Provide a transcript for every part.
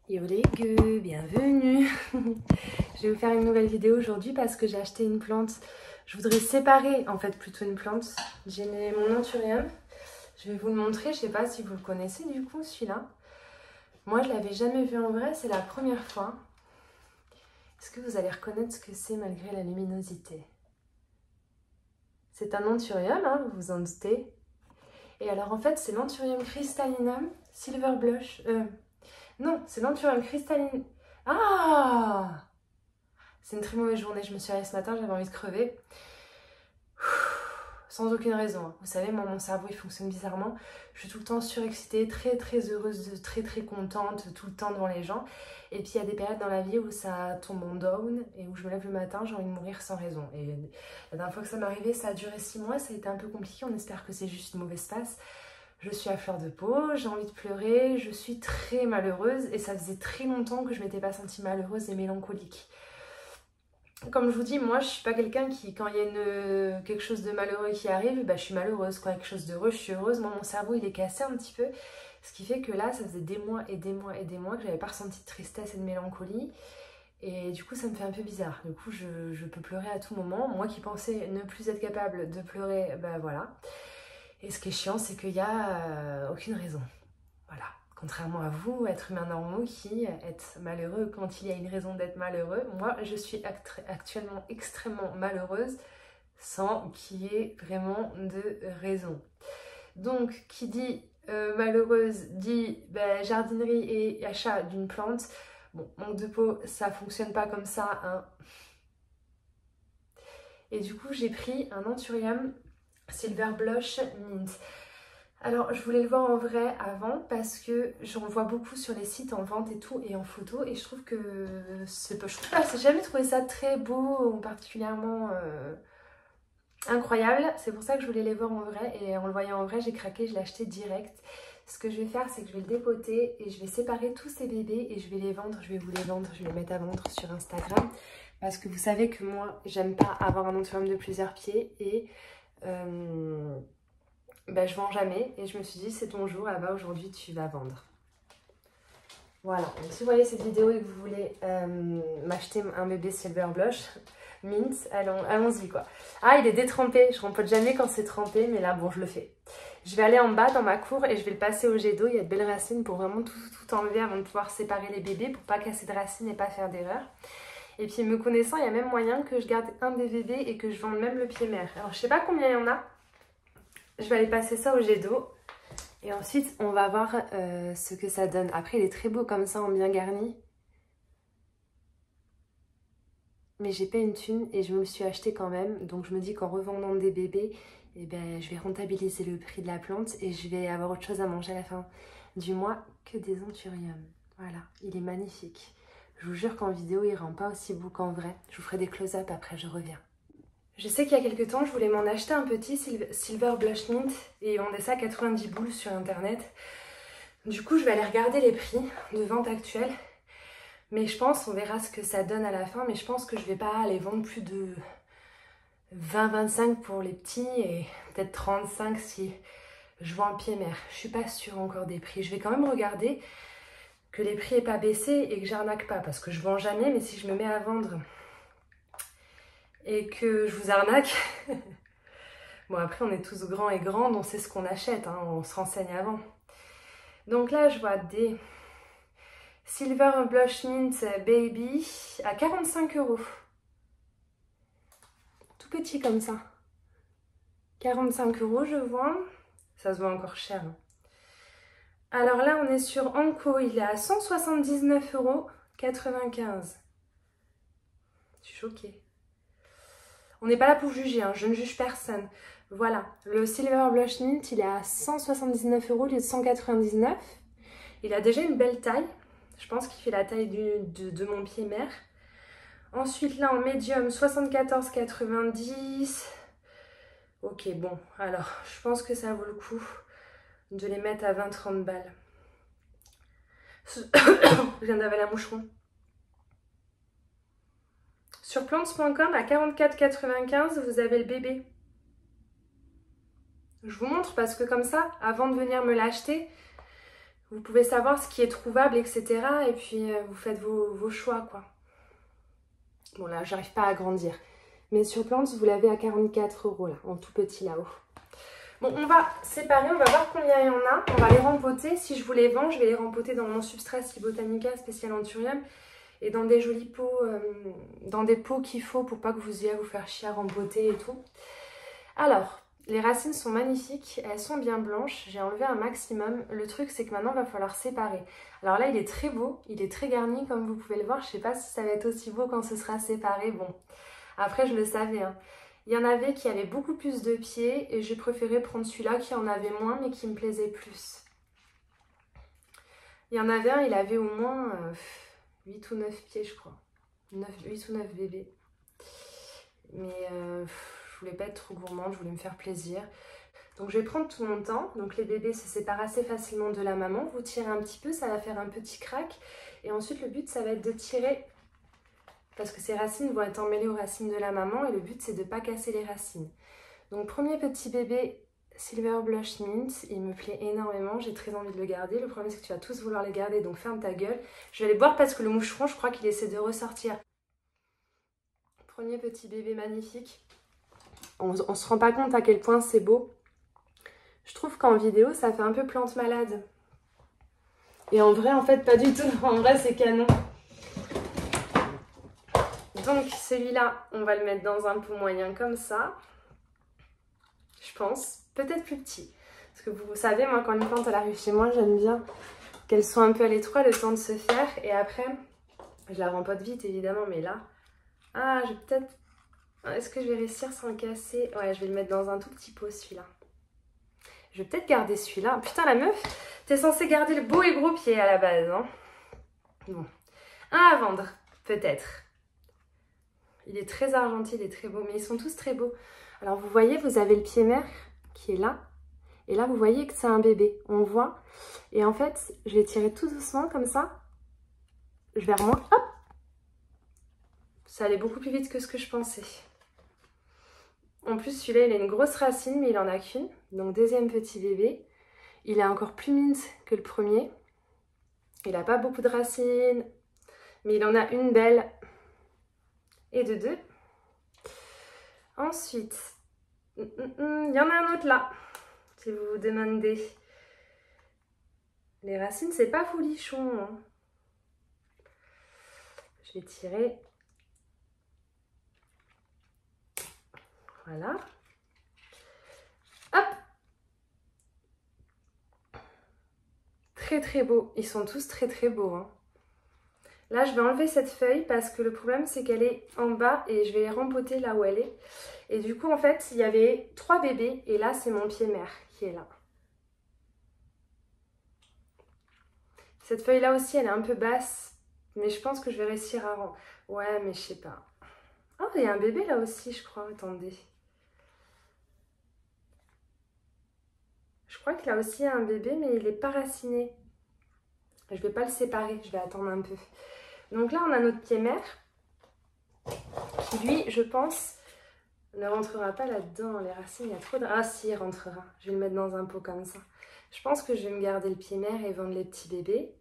Yo les gueux, bienvenue. Je vais vous faire une nouvelle vidéo aujourd'hui parce que j'ai acheté une plante. Je voudrais séparer en fait plutôt une plante. J'ai mon anthurium. Je vais vous le montrer, je sais pas si vous le connaissez du coup celui-là. Moi je l'avais jamais vu en vrai, c'est la première fois. Est-ce que vous allez reconnaître ce que c'est malgré la luminosité? C'est un anthurium, hein, vous vous en doutez. Et alors en fait c'est l'anthurium crystallinum silver blush. Non, c'est l'anthurium crystallinum. Ah! C'est une très mauvaise journée, je me suis réveillée ce matin, j'avais envie de crever. Sans aucune raison. Vous savez, moi, mon cerveau, il fonctionne bizarrement. Je suis tout le temps surexcitée, très très heureuse, très contente, tout le temps devant les gens. Et puis, il y a des périodes dans la vie où ça tombe en down et où je me lève le matin, j'ai envie de mourir sans raison. Et la dernière fois que ça m'est arrivé, ça a duré 6 mois, ça a été un peu compliqué. On espère que c'est juste une mauvaise passe. Je suis à fleur de peau, j'ai envie de pleurer, je suis très malheureuse. Et ça faisait très longtemps que je ne m'étais pas sentie malheureuse et mélancolique. Comme je vous dis, moi je suis pas quelqu'un qui, quand il y a quelque chose de malheureux qui arrive, bah, je suis malheureuse. Quand il y a quelque chose d'heureux, je suis heureuse. Moi mon cerveau il est cassé un petit peu. Ce qui fait que là, ça faisait des mois et des mois et des mois que j'avais pas ressenti de tristesse et de mélancolie. Et du coup ça me fait un peu bizarre. Du coup je peux pleurer à tout moment. Moi qui pensais ne plus être capable de pleurer, bah voilà. Et ce qui est chiant, c'est qu'il n'y a aucune raison. Voilà. Contrairement à vous, êtres humains normaux qui êtes malheureux quand il y a une raison d'être malheureux, moi je suis actuellement extrêmement malheureuse sans qu'il y ait vraiment de raison. Donc qui dit malheureuse dit jardinerie et achat d'une plante. Bon, manque de peau, ça fonctionne pas comme ça, hein. Et du coup j'ai pris un Anthurium Silver Blush Mint. Alors, je voulais le voir en vrai avant parce que j'en vois beaucoup sur les sites en vente et tout et en photo et je trouve que c'est pas, je trouve pas, j'ai jamais trouvé ça très beau ou particulièrement incroyable. C'est pour ça que je voulais les voir en vrai et en le voyant en vrai, j'ai craqué, je l'ai acheté direct. Ce que je vais faire, c'est que je vais le dépoter et je vais séparer tous ces bébés et je vais les vendre, je vais vous les vendre, je vais les mettre à vendre sur Instagram parce que vous savez que moi, j'aime pas avoir un anthurium de plusieurs pieds et je vends jamais et je me suis dit c'est ton jour, là-bas aujourd'hui tu vas vendre. Voilà, donc si vous voyez cette vidéo et que vous voulez m'acheter un bébé Silver Blush Mint, allons-y quoi. Ah, il est détrempé, je rempote jamais quand c'est trempé, mais là bon je le fais. Je vais aller en bas dans ma cour et je vais le passer au jet d'eau, il y a de belles racines pour vraiment tout enlever avant de pouvoir séparer les bébés pour pas casser de racines et pas faire d'erreur. Et puis me connaissant, il y a même moyen que je garde un des bébés et que je vende même le pied mère. Alors je sais pas combien il y en a. Je vais aller passer ça au jet d'eau et ensuite on va voir ce que ça donne. Après il est très beau comme ça en bien garni. Mais j'ai pas une thune et je me le suis acheté quand même. Donc je me dis qu'en revendant des bébés, eh ben, je vais rentabiliser le prix de la plante et je vais avoir autre chose à manger à la fin du mois que des anthuriums. Voilà, il est magnifique. Je vous jure qu'en vidéo il rend pas aussi beau qu'en vrai. Je vous ferai des close-up après, je reviens. Je sais qu'il y a quelques temps, je voulais m'en acheter un petit Silver Blush Mint et ils vendaient ça 90 boules sur internet. Du coup, je vais aller regarder les prix de vente actuels. Mais je pense, on verra ce que ça donne à la fin, mais je pense que je vais pas les vendre plus de 20-25 pour les petits et peut-être 35 si je vends un pied mère. Je suis pas sûre encore des prix. Je vais quand même regarder que les prix n'aient pas baissé et que j'arnaque pas parce que je vends jamais, mais si je me mets à vendre et que je vous arnaque, bon après on est tous grands et grandes, on sait ce qu'on achète, hein, on se renseigne avant. Donc là je vois des Silver Blush Mint Baby à 45 €. Tout petit comme ça. 45 € je vois. Ça se voit encore cher. Hein. Alors là on est sur Anko, il est à 179,95 €. Je suis choquée. On n'est pas là pour juger, hein, je ne juge personne. Voilà, le Silver Blush Mint, il est à 179 €, il est de 199 €. Il a déjà une belle taille. Je pense qu'il fait la taille de mon pied mère. Ensuite, là, en médium, 74,90 €. Ok, bon, alors, je pense que ça vaut le coup de les mettre à 20-30 balles. Je viens d'avaler un moucheron. Sur plants.com, à 44,95 €, vous avez le bébé. Je vous montre parce que comme ça, avant de venir me l'acheter, Vous pouvez savoir ce qui est trouvable, etc. Et puis vous faites vos choix, quoi. Bon là, j'arrive pas à grandir. Mais sur Plants, vous l'avez à 44 € là, en tout petit là-haut. Bon, on va séparer, on va voir combien il y en a. On va les rempoter. Si je vous les vends, je vais les rempoter dans mon substrat Botanica spécial Anthurium. Et dans des jolis pots, dans des pots qu'il faut pour pas que vous ayez à vous faire chier à rempoter et tout. Alors, les racines sont magnifiques, elles sont bien blanches, j'ai enlevé un maximum. Le truc c'est que maintenant il va falloir séparer. Alors là il est très beau, il est très garni comme vous pouvez le voir. Je sais pas si ça va être aussi beau quand ce sera séparé. Bon, après je le savais, hein. Il y en avait qui avaient beaucoup plus de pieds et j'ai préféré prendre celui-là qui en avait moins mais qui me plaisait plus. Il y en avait un, il avait au moins 8 ou 9 pieds je crois. 8 ou 9 bébés. Mais je voulais pas être trop gourmande, je voulais me faire plaisir. Donc je vais prendre tout mon temps. Donc les bébés se séparent assez facilement de la maman. Vous tirez un petit peu, ça va faire un petit crack. Et ensuite le but ça va être de tirer, parce que ces racines vont être emmêlées aux racines de la maman. Et le but c'est de ne pas casser les racines. Donc premier petit bébé Silver Blush Mint, il me plaît énormément, j'ai très envie de le garder. Le problème c'est que tu vas tous vouloir les garder, donc ferme ta gueule. Je vais aller boire parce que le moucheron, je crois qu'il essaie de ressortir. Premier petit bébé magnifique. On se rend pas compte à quel point c'est beau. Je trouve qu'en vidéo, ça fait un peu plante malade. Et en vrai, en fait, pas du tout. En vrai, c'est canon. Donc, celui-là, on va le mettre dans un pot moyen comme ça. Je pense. Peut-être plus petit. Parce que vous savez, moi, quand une plante, elle arrive chez moi, j'aime bien qu'elle soit un peu à l'étroit, le temps de se faire. Et après, je la rempote vite, évidemment. Mais là, ah, je vais peut-être... Est-ce que je vais réussir sans le casser? Ouais, je vais le mettre dans un tout petit pot, celui-là. Je vais peut-être garder celui-là. Putain, la meuf, t'es censée garder le beau et gros pied à la base, hein. Bon. Un à vendre, peut-être. Il est très argenté, il est très beau. Mais ils sont tous très beaux. Alors, vous voyez, vous avez le pied mère qui est là. Et là, vous voyez que c'est un bébé. On voit. Et en fait, je vais tirer tout doucement, comme ça. Vers moi. Hop! Ça allait beaucoup plus vite que ce que je pensais. En plus, celui-là, il a une grosse racine, mais il en a qu'une. Donc, deuxième petit bébé. Il est encore plus mint que le premier. Il n'a pas beaucoup de racines, mais il en a une belle. Et de deux. Ensuite, il y en a un autre là, si vous vous demandez. Les racines, c'est pas folichon, hein. Je vais tirer. Voilà. Hop! Très très beau. Ils sont tous très très beaux, hein. Là, je vais enlever cette feuille parce que le problème, c'est qu'elle est en bas et je vais les rempoter là où elle est. Et du coup, en fait, il y avait 3 bébés et là, c'est mon pied mère qui est là. Cette feuille-là aussi, elle est un peu basse, mais je pense que je vais réussir à... Ouais, mais je sais pas. Oh, il y a un bébé là aussi, je crois. Attendez. Je crois que là aussi, il y a un bébé, mais il n'est pas raciné. Je vais pas le séparer, je vais attendre un peu. Donc là, on a notre pied mère, qui lui, je pense, ne rentrera pas là-dedans. Les racines, il y a trop de... Ah si, il rentrera. Je vais le mettre dans un pot comme ça. Je pense que je vais me garder le pied mère et vendre les petits bébés.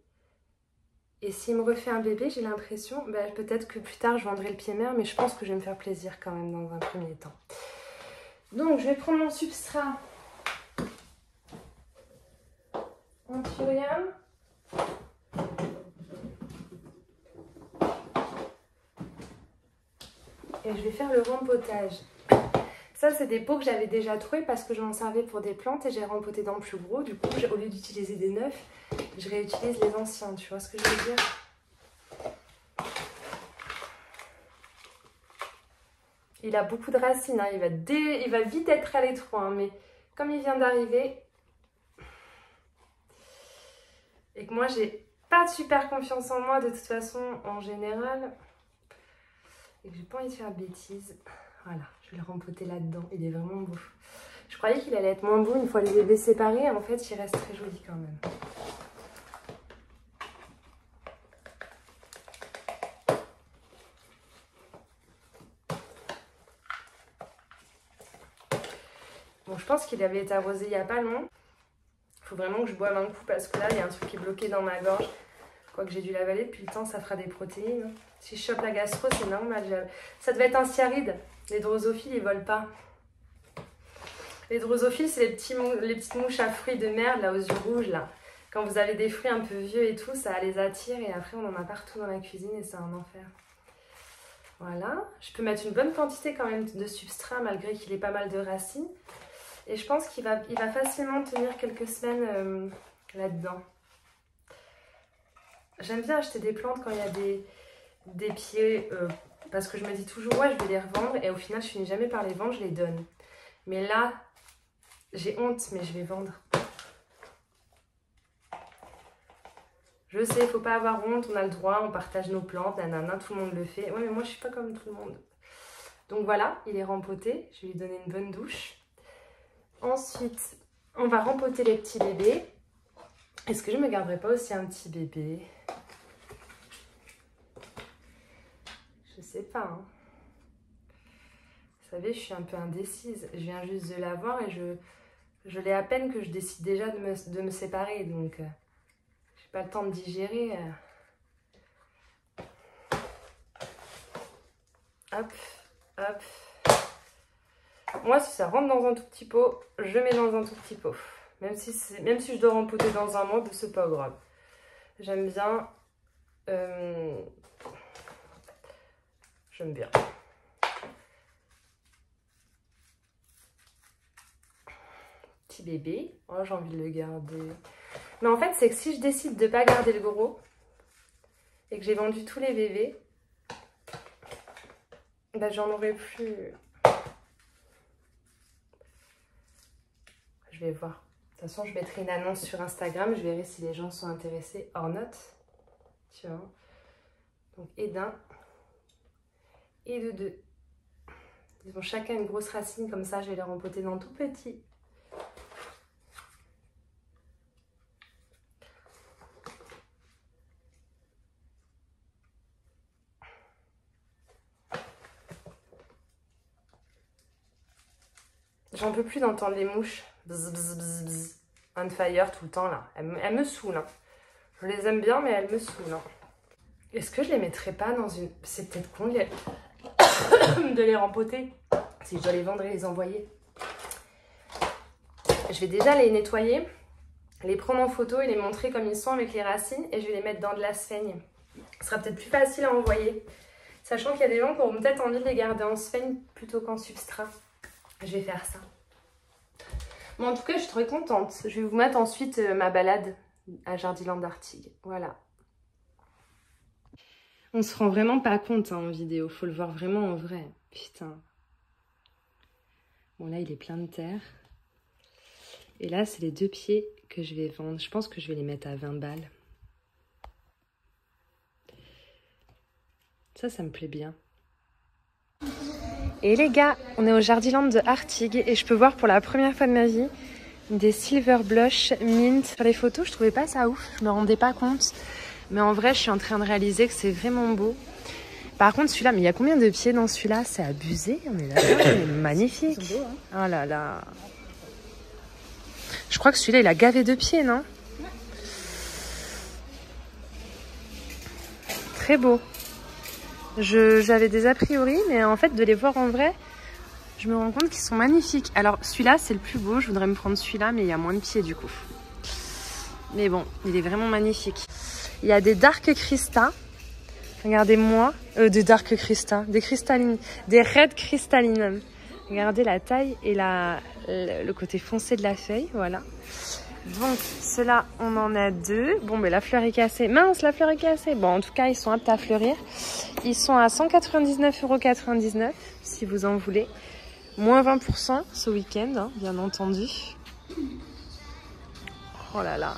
Et s'il me refait un bébé, j'ai l'impression, bah, peut-être que plus tard, je vendrai le pied mère, mais je pense que je vais me faire plaisir quand même dans un premier temps. Donc, je vais prendre mon substrat Anthurium. Et je vais faire le rempotage. Ça, c'est des pots que j'avais déjà trouvés parce que je m'en servais pour des plantes et j'ai rempoté dans le plus gros. Du coup, au lieu d'utiliser des neufs, je réutilise les anciens. Tu vois ce que je veux dire? Il a beaucoup de racines, hein. Il va vite être à l'étroit, hein, mais comme il vient d'arriver et que moi, j'ai pas super confiance en moi de toute façon en général et que j'ai pas envie de faire de bêtises. Voilà, je vais le rempoter là-dedans. Il est vraiment beau. Je croyais qu'il allait être moins beau une fois les bébés séparés. En fait, il reste très joli quand même. Bon, je pense qu'il avait été arrosé il n'y a pas long. Il faut vraiment que je boive un coup parce que là, il y a un truc qui est bloqué dans ma gorge. Quoique j'ai dû l'avaler depuis le temps, ça fera des protéines. Si je chope la gastro, c'est normal. Ça devait être un sciaride. Les drosophiles, ils volent pas. Les drosophiles, c'est les petites mouches à fruits de merde, là, aux yeux rouges, là. Quand vous avez des fruits un peu vieux et tout, ça les attire. Et après, on en a partout dans la cuisine et c'est un enfer. Voilà. Je peux mettre une bonne quantité quand même de substrat, malgré qu'il ait pas mal de racines. Et je pense qu'il va facilement tenir quelques semaines là-dedans. J'aime bien acheter des plantes quand il y a des pieds, parce que je me dis toujours, ouais, je vais les revendre, et au final, je finis jamais par les vendre, je les donne. Mais là, j'ai honte, mais je vais vendre. Je sais, il faut pas avoir honte, on a le droit, on partage nos plantes, nanana, tout le monde le fait. Ouais, mais moi, je suis pas comme tout le monde. Donc voilà, il est rempoté, je vais lui donner une bonne douche. Ensuite, on va rempoter les petits bébés. Est-ce que je me garderai pas aussi un petit bébé? Je sais pas. Hein. Vous savez, je suis un peu indécise. Je viens juste de l'avoir et je l'ai à peine que je décide déjà de me séparer. Donc, j'ai pas le temps de digérer. Hop, hop. Moi, si ça rentre dans un tout petit pot, je mets dans un tout petit pot. Même si je dois rempoter dans un mois, c'est pas grave. J'aime bien. J'aime bien. Petit bébé. Oh, j'ai envie de le garder. Mais en fait, c'est que si je décide de ne pas garder le gros et que j'ai vendu tous les bébés, bah, j'en aurai plus. Je vais voir. De toute façon, je mettrai une annonce sur Instagram. Je verrai si les gens sont intéressés hors note. Tu vois. Donc, et d'un. Et de deux. Ils ont chacun une grosse racine. Comme ça, je vais les rempoter dans tout petit. J'en peux plus d'entendre les mouches. Bzz, bzz, bzz, bzz. On fire tout le temps là. Elles me saoulent. Hein. Je les aime bien, mais elles me saoulent. Hein. Est-ce que je les mettrais pas dans une... C'est peut-être con de les rempoter. Si je dois les vendre et les envoyer. Je vais déjà les nettoyer, les prendre en photo et les montrer comme ils sont avec les racines. Et je vais les mettre dans de la sphaigne. Ce sera peut-être plus facile à envoyer. Sachant qu'il y a des gens qui auront peut-être envie de les garder en sphaigne plutôt qu'en substrat. Je vais faire ça. Bon, en tout cas, je suis très contente. Je vais vous mettre ensuite ma balade à Jardiland d'Artigues. Voilà. On se rend vraiment pas compte hein, en vidéo. Faut le voir vraiment en vrai. Putain. Bon, là, il est plein de terre. Et là, c'est les 2 pieds que je vais vendre. Je pense que je vais les mettre à 20 balles. Ça me plaît bien. Et les gars, on est au Jardiland de Artigues et je peux voir pour la première fois de ma vie des Silver Blush Mint. Sur les photos, je trouvais pas ça ouf, je me rendais pas compte. Mais en vrai, je suis en train de réaliser que c'est vraiment beau. Par contre, celui-là, mais il y a combien de pieds dans celui-là? C'est abusé, on est d'accord, il est magnifique. Beaux, hein. Oh là là. Je crois que celui-là, il a gavé de pieds, non? Ouais. Très beau. J'avais des a priori, mais en fait, de les voir en vrai, je me rends compte qu'ils sont magnifiques. Alors, celui-là, c'est le plus beau. Je voudrais me prendre celui-là, mais il y a moins de pieds, du coup. Mais bon, il est vraiment magnifique. Il y a des Dark Crystal. Regardez-moi. Des Dark Crystal. Des cristallines. Des Red Crystalline. Regardez la taille et le côté foncé de la feuille. Voilà. Donc, ceux-là, on en a 2. Bon, mais la fleur est cassée. Mince, la fleur est cassée. Bon, en tout cas, ils sont aptes à fleurir. Ils sont à 199,99 € si vous en voulez. Moins 20% ce week-end, hein, bien entendu. Oh là là.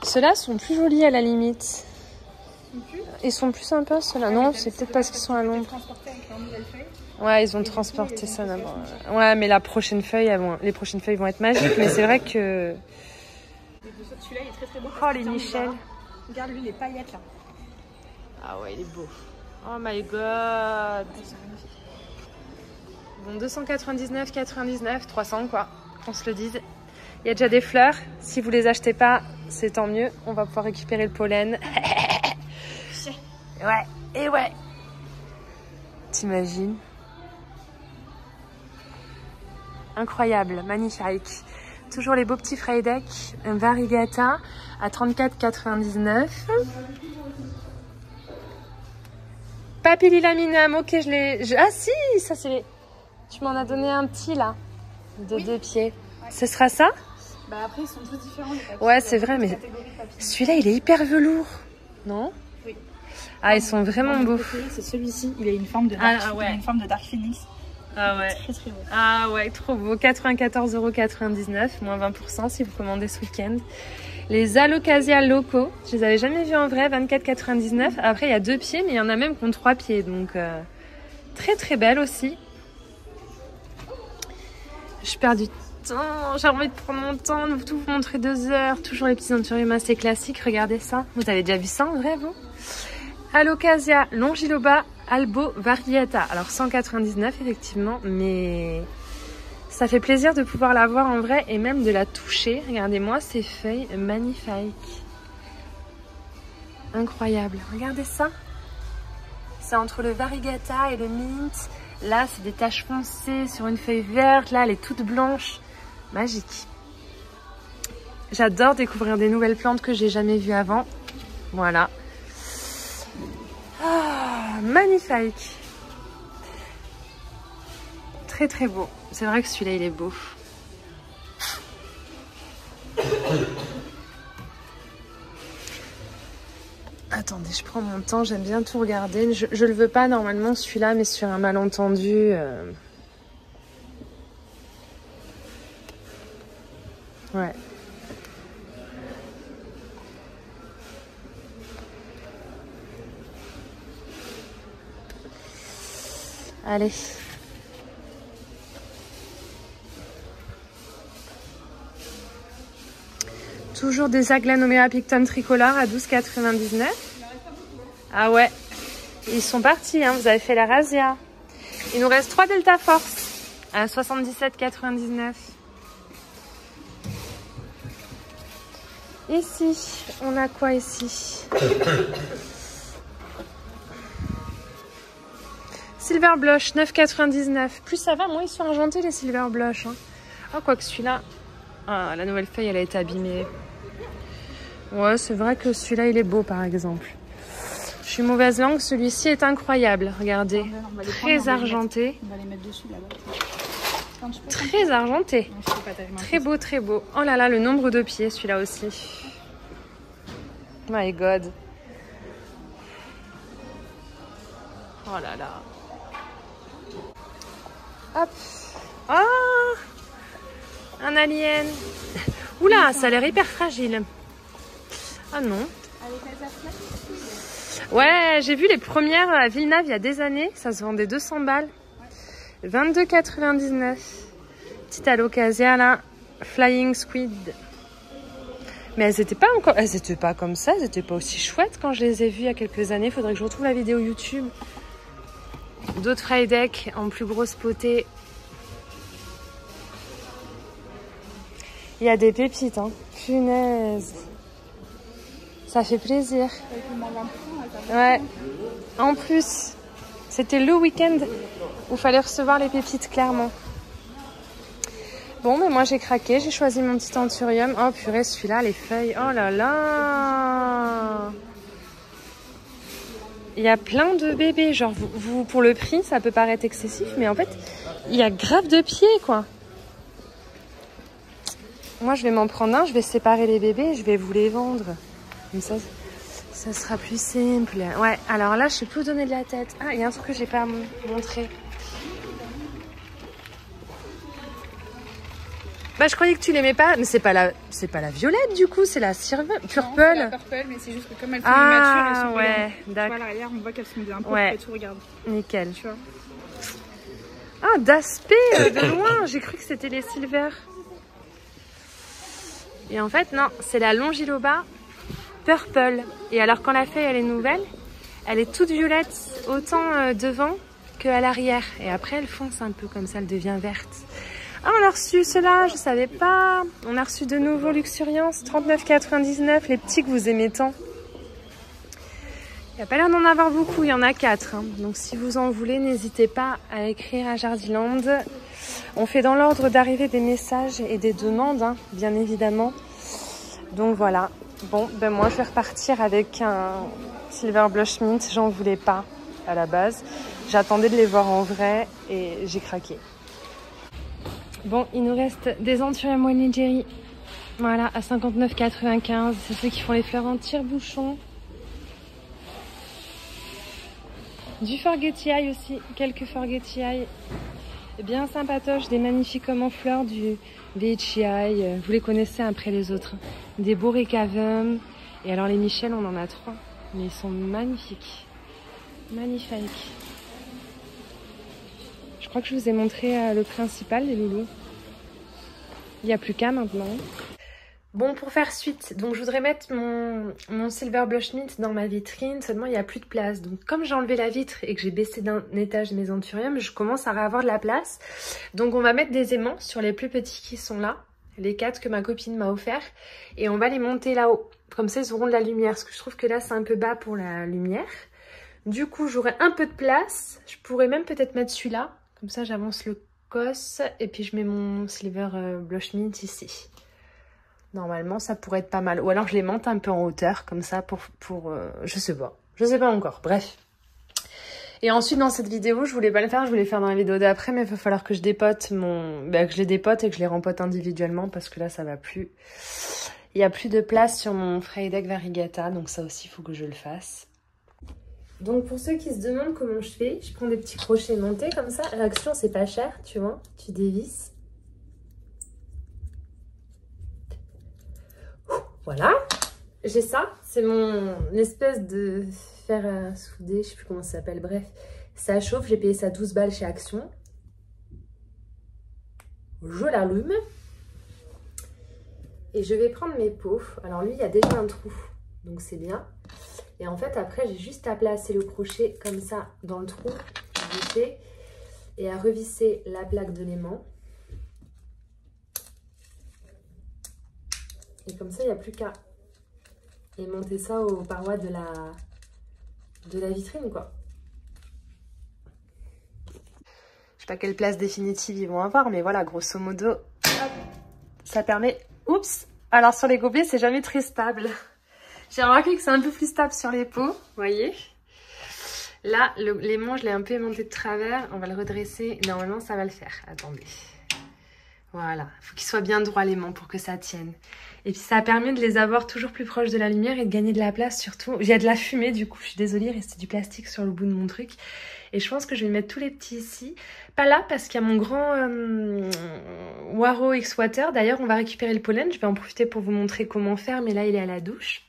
Ceux-là sont plus jolis à la limite. Ils sont plus sympas, ceux-là. Non, c'est peut-être parce qu'ils sont à l'ombre. Ouais, ils ont transporté ça d'abord. Ouais, mais la prochaine feuille, les prochaines feuilles vont être magiques, mais c'est vrai que... Celui-là, il est très très beau. Oh, les Michel. Regarde lui, les paillettes là. Ah ouais, il est beau. Oh my god. Bon, 299,99, 300 quoi. qu'on se le dise. Il y a déjà des fleurs. Si vous les achetez pas, c'est tant mieux. On va pouvoir récupérer le pollen. Ouais, et ouais. T'imagines? Incroyable, magnifique. Toujours les beaux petits Freydeck, un variegata à 34,99. Papillilaminum, ok, je l'ai... Ah si, ça c'est les... Tu m'en as donné un petit là, de 2 pieds. Ouais. Ce sera ça? Bah après ils sont tous différents. Ouais, c'est vrai, mais celui-là il est hyper velours, non? Oui. Ah, ils sont vraiment beaux. C'est celui-ci, il a une forme de Dark Phoenix. Ah ouais. Très très beau. Ah ouais, trop beau. 94,99 €, moins 20% si vous commandez ce week-end. Les Alocasia locaux, je les avais jamais vus en vrai, 24,99 €. Après, il y a 2 pieds, mais il y en a même qui ont 3 pieds. Donc, très très belle aussi. Je perds du temps. J'ai envie de prendre mon temps, de tout vous montrer 2 heures. Toujours les petits anthuriums assez classiques. Regardez ça. Vous avez déjà vu ça en vrai, vous? Alocasia longiloba albo varieta. Alors 199 effectivement, mais ça fait plaisir de pouvoir la voir en vrai et même de la toucher. Regardez-moi ces feuilles magnifiques. Incroyable. Regardez ça. C'est entre le variegata et le mint. Là, c'est des taches foncées sur une feuille verte. Là, elle est toute blanche. Magique. J'adore découvrir des nouvelles plantes que j'ai jamais vues avant. Voilà. Ah, magnifique. Très très beau. C'est vrai que celui-là il est beau. Attendez, je prends mon temps, j'aime bien tout regarder. Je le veux pas normalement celui-là, mais sur un malentendu. Ouais. Allez. Toujours des Aglanomera picton tricolore à 12,99 €. Ah ouais. Ils sont partis, hein. Vous avez fait la razzia. Il nous reste 3 Delta Force à 77,99 €. Ici, on a quoi ici? Silver Blush, 9,99 €. Plus ça va, moins ils sont argentés les Silver Blush. Hein. Ah, quoique celui-là... Ah, la nouvelle feuille, elle a été abîmée. Ouais, c'est vrai que celui-là, il est beau, par exemple. Je suis mauvaise langue, celui-ci est incroyable. Regardez, très argenté. On va les mettre dessus, là-bas. Très argenté. Très beau, très beau. Oh là là, le nombre de pieds, celui-là aussi. My God. Oh là là. Hop. Ah, un alien. Oula, ça a l'air hyper fragile. Ah non. Ouais, j'ai vu les premières à Villeneuve il y a des années. Ça se vendait 200 balles. 22,99 €. Petite Alocasia là. Flying Squid. Mais elles étaient pas encore... Elles étaient pas comme ça. Elles étaient pas aussi chouettes quand je les ai vues il y a quelques années. Faudrait que je retrouve la vidéo YouTube. D'autres Freydeck en plus grosse potée. Il y a des pépites, hein. Punaise. Ça fait plaisir. Ouais. En plus, c'était le week-end où il fallait recevoir les pépites, clairement. Bon, mais moi j'ai craqué. J'ai choisi mon petit anthurium. Oh purée, celui-là, les feuilles. Oh là là. Il y a plein de bébés. Genre, vous, pour le prix, ça peut paraître excessif, mais en fait, il y a grave de pieds, quoi. Moi, je vais m'en prendre un, je vais séparer les bébés et je vais vous les vendre. Comme ça, ça sera plus simple. Ouais, alors là, je sais plus où donner de la tête. Ah, il y a un truc que j'ai pas montré. Bah, je croyais que tu l'aimais pas, mais c'est pas la violette du coup, c'est la purple. Non, c'est la purple, mais c'est juste que comme elles sont immatures, elles sont ouais, d'accord. À l'arrière, on voit qu'elles sont bien propres et tout, regarde. Nickel. Tu vois. Ah, d'aspect de loin, j'ai cru que c'était les silver. Et en fait, non, c'est la longiloba purple. Et alors, quand la feuille, elle est nouvelle, elle est toute violette, autant devant qu'à l'arrière. Et après, elle fonce un peu comme ça, elle devient verte. Ah, on a reçu ceux-là, je savais pas. On a reçu de nouveaux Luxuriance, 39,99, les petits que vous aimez tant. Il n'y a pas l'air d'en avoir beaucoup, il y en a 4. Hein. Donc si vous en voulez, n'hésitez pas à écrire à Jardiland. On fait dans l'ordre d'arrivée des messages et des demandes, hein, bien évidemment. Donc voilà. Bon, ben moi je vais repartir avec un Silver Blush Mint. J'en voulais pas à la base. J'attendais de les voir en vrai et j'ai craqué. Bon, il nous reste des Anthurium One Jerry. Voilà, à 59,95. C'est ceux qui font les fleurs en tire-bouchon. Du Forget Eye aussi, quelques Forget Eye. Bien sympatoches, des magnifiques comme en fleurs, du Beachy Eye. Vous les connaissez après les autres. Des Boricavum. Et alors les Michel, on en a 3. Mais ils sont magnifiques. Magnifiques. Je crois que je vous ai montré le principal, les loulous. Il n'y a plus qu'à maintenant. Bon, pour faire suite, donc je voudrais mettre mon Silver Blush Mint dans ma vitrine, seulement il n'y a plus de place. Donc comme j'ai enlevé la vitre et que j'ai baissé d'un étage mes Anthurium, je commence à avoir de la place. Donc on va mettre des aimants sur les plus petits qui sont là, les 4 que ma copine m'a offert. Et on va les monter là-haut, comme ça ils auront de la lumière, parce que je trouve que là c'est un peu bas pour la lumière. Du coup j'aurai un peu de place, je pourrais même peut-être mettre celui-là, comme ça j'avance le cos et puis je mets mon Silver Blush Mint ici. Normalement, ça pourrait être pas mal. Ou alors, je les monte un peu en hauteur, comme ça, je sais pas. Je sais pas encore. Bref. Et ensuite, dans cette vidéo, je voulais pas le faire. Je voulais le faire dans la vidéo d'après, mais il va falloir que je dépote que je les dépote et que je les rempote individuellement, parce que là, ça va plus. Il y a plus de place sur mon Freydeck Variegata, donc ça aussi, il faut que je le fasse. Donc, pour ceux qui se demandent comment je fais, je prends des petits crochets montés, comme ça. L'action, c'est pas cher, tu vois. Tu dévisses. Voilà, j'ai ça, c'est mon espèce de fer à souder, je sais plus comment ça s'appelle, bref. Ça chauffe, j'ai payé ça 12 balles chez Action. Je l'allume. Et je vais prendre mes pots. Alors lui, il y a déjà un trou, donc c'est bien. Et en fait, après, j'ai juste à placer le crochet comme ça dans le trou, et à revisser la plaque de l'aimant. Et comme ça, il n'y a plus qu'à monter ça aux parois de la vitrine, quoi. Je sais pas quelle place définitive ils vont avoir, mais voilà, grosso modo, hop, ça permet... Oups! Alors sur les gobelets, c'est jamais très stable. J'ai remarqué que c'est un peu plus stable sur les pots, vous voyez. Là, l'aimant, je l'ai un peu aimanté de travers. On va le redresser. Normalement, ça va le faire. Attendez. Voilà, il faut qu'il soit bien droit l'aimant pour que ça tienne. Et puis ça permet de les avoir toujours plus proches de la lumière et de gagner de la place surtout. Il y a de la fumée du coup, je suis désolée, il restait du plastique sur le bout de mon truc. Et je pense que je vais mettre tous les petits ici. Pas là parce qu'il y a mon grand Waro X-Water. D'ailleurs on va récupérer le pollen, je vais en profiter pour vous montrer comment faire. Mais là il est à la douche.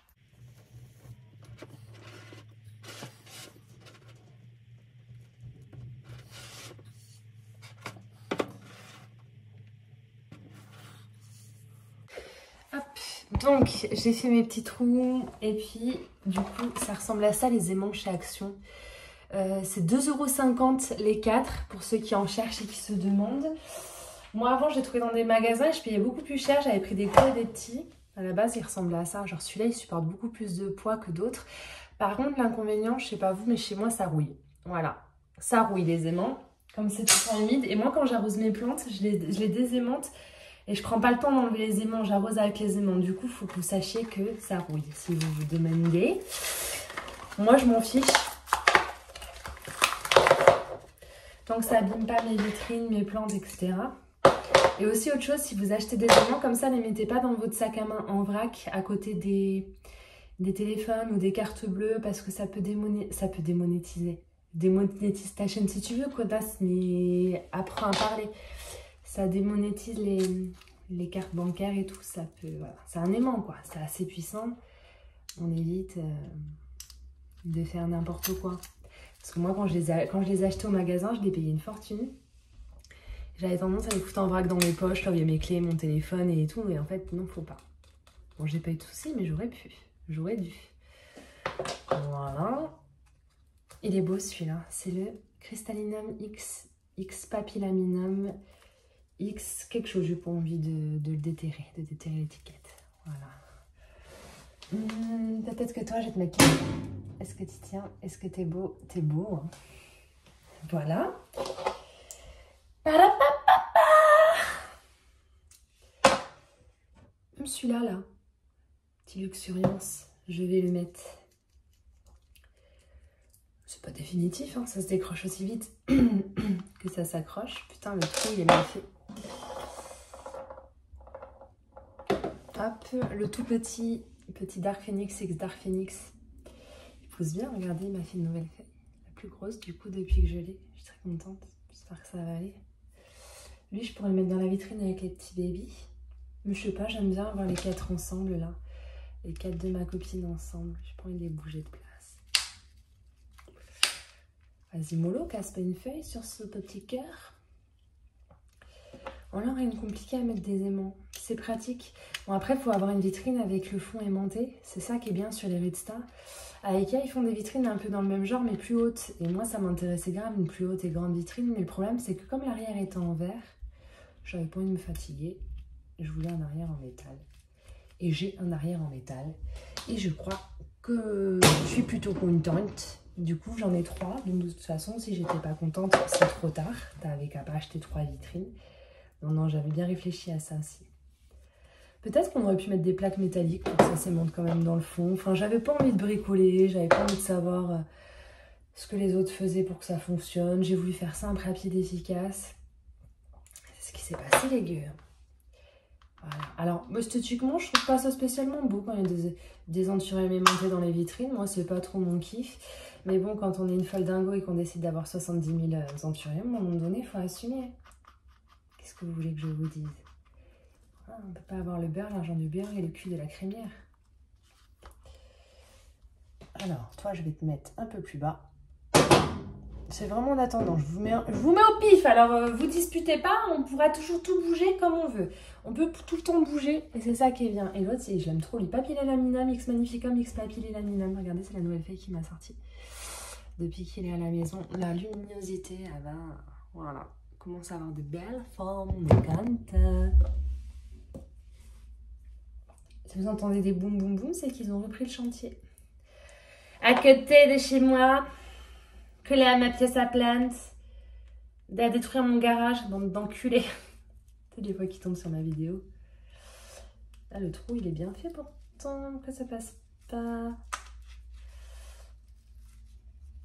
Donc, j'ai fait mes petits trous et puis, du coup, ça ressemble à ça, les aimants chez Action. C'est 2,50 € les 4 pour ceux qui en cherchent et qui se demandent. Moi, avant, je les trouvais dans des magasins et je payais beaucoup plus cher. J'avais pris des gros et des petits. À la base, ils ressemblaient à ça. Genre, celui-là, il supporte beaucoup plus de poids que d'autres. Par contre, l'inconvénient, je sais pas vous, mais chez moi, ça rouille. Voilà, ça rouille les aimants. Comme c'est tout le temps humide. Et moi, quand j'arrose mes plantes, je les désaimante. Et je prends pas le temps d'enlever les aimants, j'arrose avec les aimants. Du coup, il faut que vous sachiez que ça rouille, si vous vous demandez. Moi, je m'en fiche. Tant que ça abîme pas mes vitrines, mes plantes, etc. Et aussi, autre chose, si vous achetez des aimants comme ça, ne les mettez pas dans votre sac à main en vrac, à côté des téléphones ou des cartes bleues, parce que ça peut démonétiser. Démonétise ta chaîne si tu veux, Kodas, mais apprends à parler. Ça démonétise les cartes bancaires et tout. Ça peut, voilà. C'est un aimant, quoi. C'est assez puissant. On évite de faire n'importe quoi. Parce que moi, quand je les ai achetés au magasin, je les payais une fortune. J'avais tendance à les foutre en vrac dans mes poches, là où il y a mes clés, mon téléphone et tout. Et en fait, non, faut pas. Bon, j'ai pas eu de soucis, mais j'aurais pu. J'aurais dû. Voilà. Il est beau celui-là. C'est le Crystallinum X Papillaminum X quelque chose, j'ai pas envie de le déterrer, l'étiquette. Voilà. Peut-être que toi, je vais te mettre... Est-ce que tu tiens? Est-ce que t'es beau? T'es beau, hein. Voilà. Même celui-là, là. Petit luxuriance, je vais le mettre. C'est pas définitif, hein, ça se décroche aussi vite que ça s'accroche. Putain, le trou, il est mal fait. Hop, le tout petit Dark Phoenix X Dark Phoenix. Il pousse bien, regardez, il m'a fait une nouvelle feuille. La plus grosse, du coup, depuis que je l'ai. Je suis très contente. J'espère que ça va aller. Lui, je pourrais le mettre dans la vitrine avec les petits bébés. Mais je sais pas, j'aime bien avoir les 4 ensemble, là. Les 4 de ma copine ensemble. J'ai pas envie de les bouger de place. Vas-y, mollo, casse pas une feuille sur ce petit cœur. On a rien de compliqué à mettre des aimants. C'est pratique. Bon, après, il faut avoir une vitrine avec le fond aimanté. C'est ça qui est bien sur les Rita. À Ikea, ils font des vitrines un peu dans le même genre, mais plus hautes. Et moi, ça m'intéressait grave, une plus haute et grande vitrine. Mais le problème, c'est que comme l'arrière était en verre, j'avais pas envie de me fatiguer. Je voulais un arrière en métal. Et j'ai un arrière en métal. Et je crois que je suis plutôt contente. Du coup, j'en ai 3. Donc, de toute façon, si j'étais pas contente, c'est trop tard. T'avais qu'à pas acheter 3 vitrines. Non, j'avais bien réfléchi à ça aussi. Peut-être qu'on aurait pu mettre des plaques métalliques pour que ça s'aimante quand même dans le fond. Enfin, j'avais pas envie de bricoler. J'avais pas envie de savoir ce que les autres faisaient pour que ça fonctionne. J'ai voulu faire simple, rapide, efficace. C'est ce qui s'est passé, les gars. Voilà. Alors, esthétiquement, je trouve pas ça spécialement beau quand il y a des anthuriums aimantés dans les vitrines. Moi, c'est pas trop mon kiff. Mais bon, quand on est une folle dingo et qu'on décide d'avoir 70 000 anthuriums, à un moment donné, il faut assumer. Qu'est-ce que vous voulez que je vous dise? On ne peut pas avoir le beurre, l'argent du beurre et le cul de la crémière. Alors, toi, je vais te mettre un peu plus bas. C'est vraiment en attendant. Je vous mets au pif. Alors, vous disputez pas. On pourra toujours tout bouger comme on veut. On peut tout le temps bouger. Et c'est ça qui est bien. Et l'autre, je l'aime trop. Le Papillélaminum X Magnificum X Papillélaminum. Regardez, c'est la nouvelle feuille qui m'a sorti. Depuis qu'il est à la maison. La luminosité, elle va... Voilà. Commence à avoir de belles formes. De cantes. Si vous entendez des boum boum boum, c'est qu'ils ont repris le chantier. À côté de chez moi... Collé à ma pièce à plantes, à détruire mon garage, bande d'enculés. C'est des fois qui tombent sur ma vidéo. Là, le trou, il est bien fait pourtant, que ça passe pas.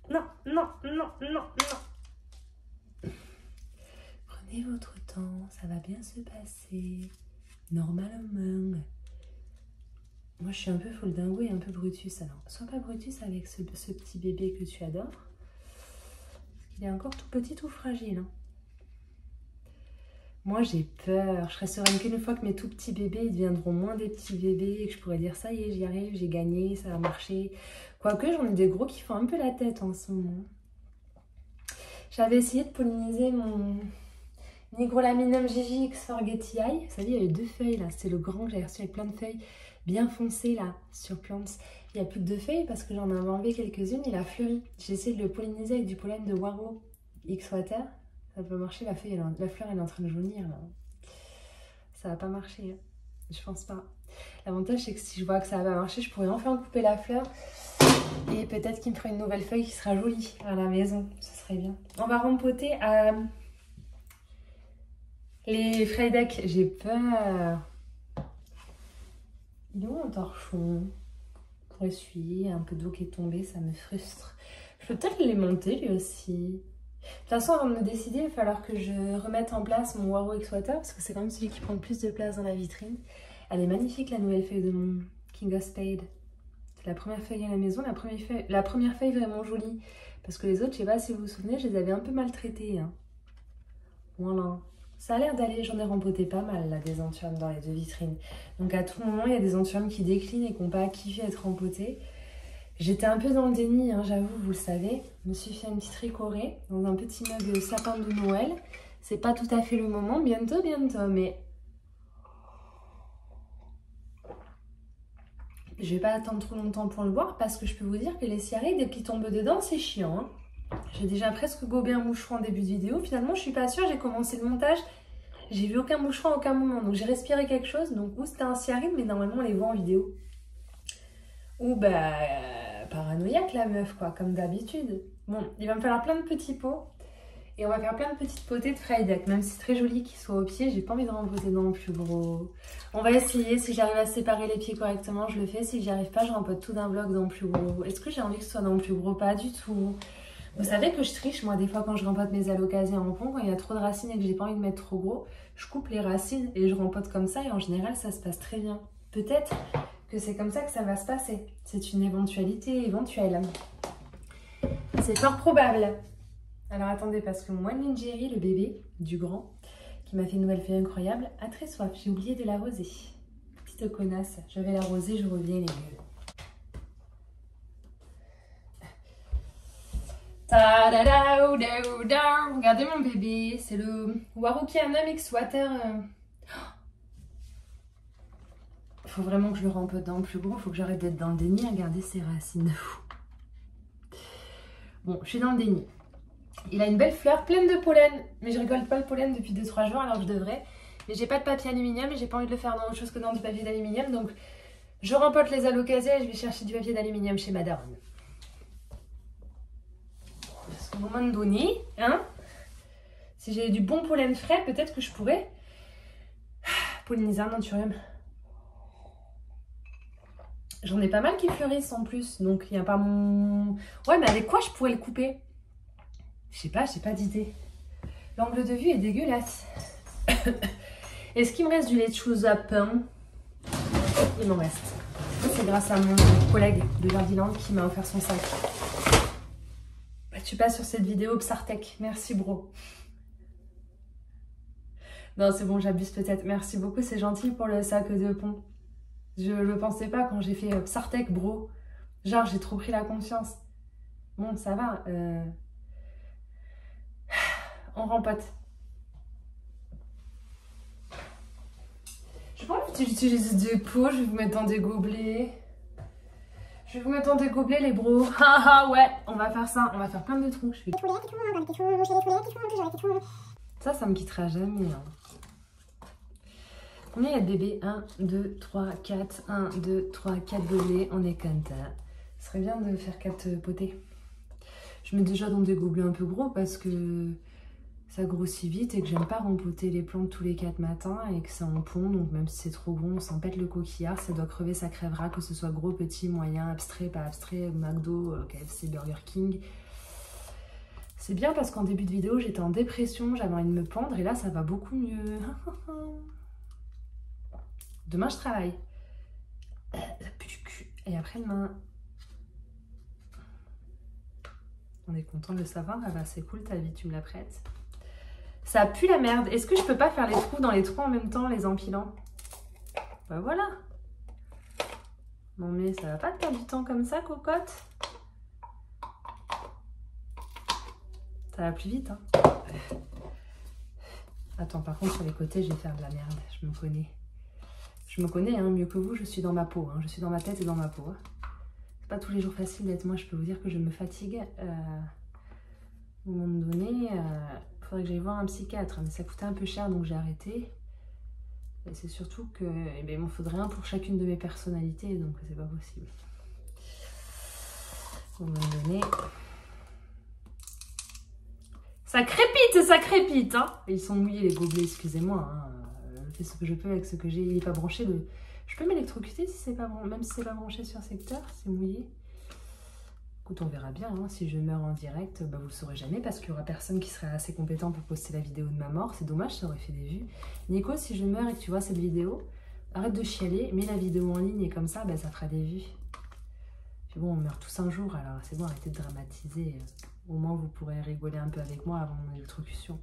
Non, non, non, non, non. Prenez votre temps, ça va bien se passer. Normalement. Moi, je suis un peu folle dingo et un peu Brutus. Alors, sois pas Brutus avec ce petit bébé que tu adores. Il est encore tout petit, tout fragile. Hein. Moi, j'ai peur. Je serai sereine qu'une fois que mes tout petits bébés ils deviendront moins des petits bébés et que je pourrais dire ça y est, j'y arrive, j'ai gagné, ça a marché. Quoique, j'en ai des gros qui font un peu la tête en ce moment. J'avais essayé de polliniser mon Nigrolaminum GGX Forgetti Eye. Vous savez, il y avait 2 feuilles là. C'est le grand que j'avais reçu avec plein de feuilles bien foncées là sur Plants. Il n'y a plus que 2 feuilles parce que j'en avais enlevé quelques-unes. Il a fleuri. J'ai essayé de le polliniser avec du pollen de Waro X Water. Ça peut marcher. La fleur elle est en train de jaunir là. Ça va pas marcher. Hein. Je pense pas. L'avantage c'est que si je vois que ça va pas marcher, je pourrais enfin couper la fleur. Et peut-être qu'il me ferait une nouvelle feuille qui sera jolie à la maison. Ce serait bien. On va rempoter à les Freidec. J'ai peur. Il est où mon torchon? Pour essuyer un peu d'eau qui est tombée, ça me frustre. Je peux peut-être les monter lui aussi. De toute façon, avant de me décider, il va falloir que je remette en place mon Waro X Water parce que c'est quand même celui qui prend le plus de place dans la vitrine. Elle est magnifique la nouvelle feuille de mon King of Spade. C'est la première feuille à la maison, la première feuille vraiment jolie. Parce que les autres, je sais pas si vous vous souvenez, je les avais un peu maltraitées. Hein. Voilà. Ça a l'air d'aller, j'en ai rempoté pas mal là, des anthuriums dans les 2 vitrines. Donc à tout moment, il y a des anthuriums qui déclinent et qui n'ont pas kiffé être rempotés. J'étais un peu dans le déni, hein, j'avoue, vous le savez. Je me suis fait une petite ricorée dans un petit mug sapin de Noël. C'est pas tout à fait le moment, bientôt, mais... Je vais pas attendre trop longtemps pour le boire parce que je peux vous dire que les ciarrés, dès qu'ils tombent dedans, c'est chiant. Hein. J'ai déjà presque gobé un moucheron en début de vidéo. Finalement, je suis pas sûre. J'ai commencé le montage J'ai vu aucun moucheron à aucun moment. Donc j'ai respiré quelque chose. Donc ou c'était un cyanide, mais normalement on les voit en vidéo. Ou bah paranoïaque la meuf quoi, comme d'habitude. Bon, il va me falloir plein de petits pots. Et on va faire plein de petites potées de Friday. Même si c'est très joli qu'ils soient au pied, j'ai pas envie de rempoter dans le plus gros. On va essayer. Si j'arrive à séparer les pieds correctement, je le fais. Si j'y arrive pas, je rempote tout d'un bloc dans le plus gros. Est-ce que j'ai envie que ce soit dans le plus gros? Pas du tout. Vous savez que je triche, moi, des fois, quand je rempote mes alocasias en pont, quand il y a trop de racines et que j'ai pas envie de mettre trop gros, je coupe les racines et je rempote comme ça. Et en général, ça se passe très bien. Peut-être que c'est comme ça que ça va se passer. C'est une éventualité éventuelle. C'est fort probable. Alors attendez, parce que moi, Ninjeri, le bébé du grand, qui m'a fait une nouvelle fée incroyable, a très soif. J'ai oublié de l'arroser. Petite connasse. Je vais l'arroser, je reviens les gueules. Regardez mon bébé, c'est le Warukiana Mix Water. Faut vraiment que je le rempote dans le plus gros, faut que j'arrête d'être dans le déni. Regardez ces racines. Bon, je suis dans le déni. Il a une belle fleur pleine de pollen, mais je récolte pas le pollen depuis 2-3 jours alors que je devrais. Mais j'ai pas de papier aluminium et j'ai pas envie de le faire dans autre chose que dans du papier d'aluminium. Donc je rempote les alocasias et je vais chercher du papier d'aluminium chez Madame. Parce qu'au moment donné, hein, si j'ai du bon pollen frais, peut-être que je pourrais polliniser un anthurium. J'en ai pas mal qui fleurissent en plus, donc il n'y a pas mon... Ouais, mais avec quoi je pourrais le couper? Je sais pas d'idée. L'angle de vue est dégueulasse. Est-ce qu'il me reste du lait de chouza à pain? Il m'en reste. C'est grâce à mon collègue de Jardiland qui m'a offert son sac. Tu passes sur cette vidéo Psartec. Merci, bro. Non, c'est bon, j'abuse peut-être. Merci beaucoup, c'est gentil pour le sac de pont. Je le pensais pas quand j'ai fait Psartec, bro. Genre, j'ai trop pris la confiance. Bon, ça va. On rempote. Je pense que j'utilise des pots. Je vais vous mettre dans des gobelets. Je vais vous mettre dans des gobelets, les bros. Haha, ouais, on va faire ça. On va faire plein de trous. Ça me quittera jamais. Hein. Combien il y a de bébés? 1, 2, 3, 4. 1, 2, 3, 4 gobelets. On est content. Ce serait bien de faire 4 potées. Je mets déjà dans des gobelets un peu gros parce que ça grossit vite et que j'aime pas rempoter les plantes tous les 4 matins et que c'est en pont. Donc même si c'est trop gros, on s'en pète le coquillard. Ça doit crever, ça crèvera, que ce soit gros, petit, moyen, abstrait, pas abstrait, McDo, KFC, Burger King. C'est bien parce qu'en début de vidéo, j'étais en dépression, j'avais envie de me pendre et là, ça va beaucoup mieux. Demain, je travaille. Ça pue du cul. Et après-demain... On est content de le savoir. Ah bah c'est cool ta vie, tu me la prêtes. Ça pue la merde. Est-ce que je peux pas faire les trous dans les trous en même temps, les empilant? Bah voilà. Non mais ça va pas te perdre du temps comme ça, cocotte? Ça va plus vite, hein. Attends, par contre, sur les côtés, je vais faire de la merde. Je me connais. Je me connais, hein, mieux que vous. Je suis dans ma peau. Hein. Je suis dans ma tête et dans ma peau. Hein. C'est pas tous les jours facile d'être moi. Je peux vous dire que je me fatigue. À un moment donné, il faudrait que j'aille voir un psychiatre. Mais ça coûtait un peu cher, donc j'ai arrêté. Et c'est surtout que il m'en faudrait un pour chacune de mes personnalités. Donc c'est pas possible. À un moment donné... Ça crépite, hein. Ils sont mouillés les gobelets, excusez-moi. Hein. Je fais ce que je peux avec ce que j'ai. Il n'est pas branché. Je peux m'électrocuter si c'est pas branché, même si c'est pas branché sur secteur, c'est mouillé. Écoute, on verra bien. Hein. Si je meurs en direct, bah, vous le saurez jamais parce qu'il y aura personne qui serait assez compétent pour poster la vidéo de ma mort. C'est dommage, ça aurait fait des vues. Nico, si je meurs et que tu vois cette vidéo, arrête de chialer, mets la vidéo en ligne et comme ça, bah, ça fera des vues. Puis bon, on meurt tous un jour, alors c'est bon, arrêtez de dramatiser. Au moins, vous pourrez rigoler un peu avec moi avant mon électrocution.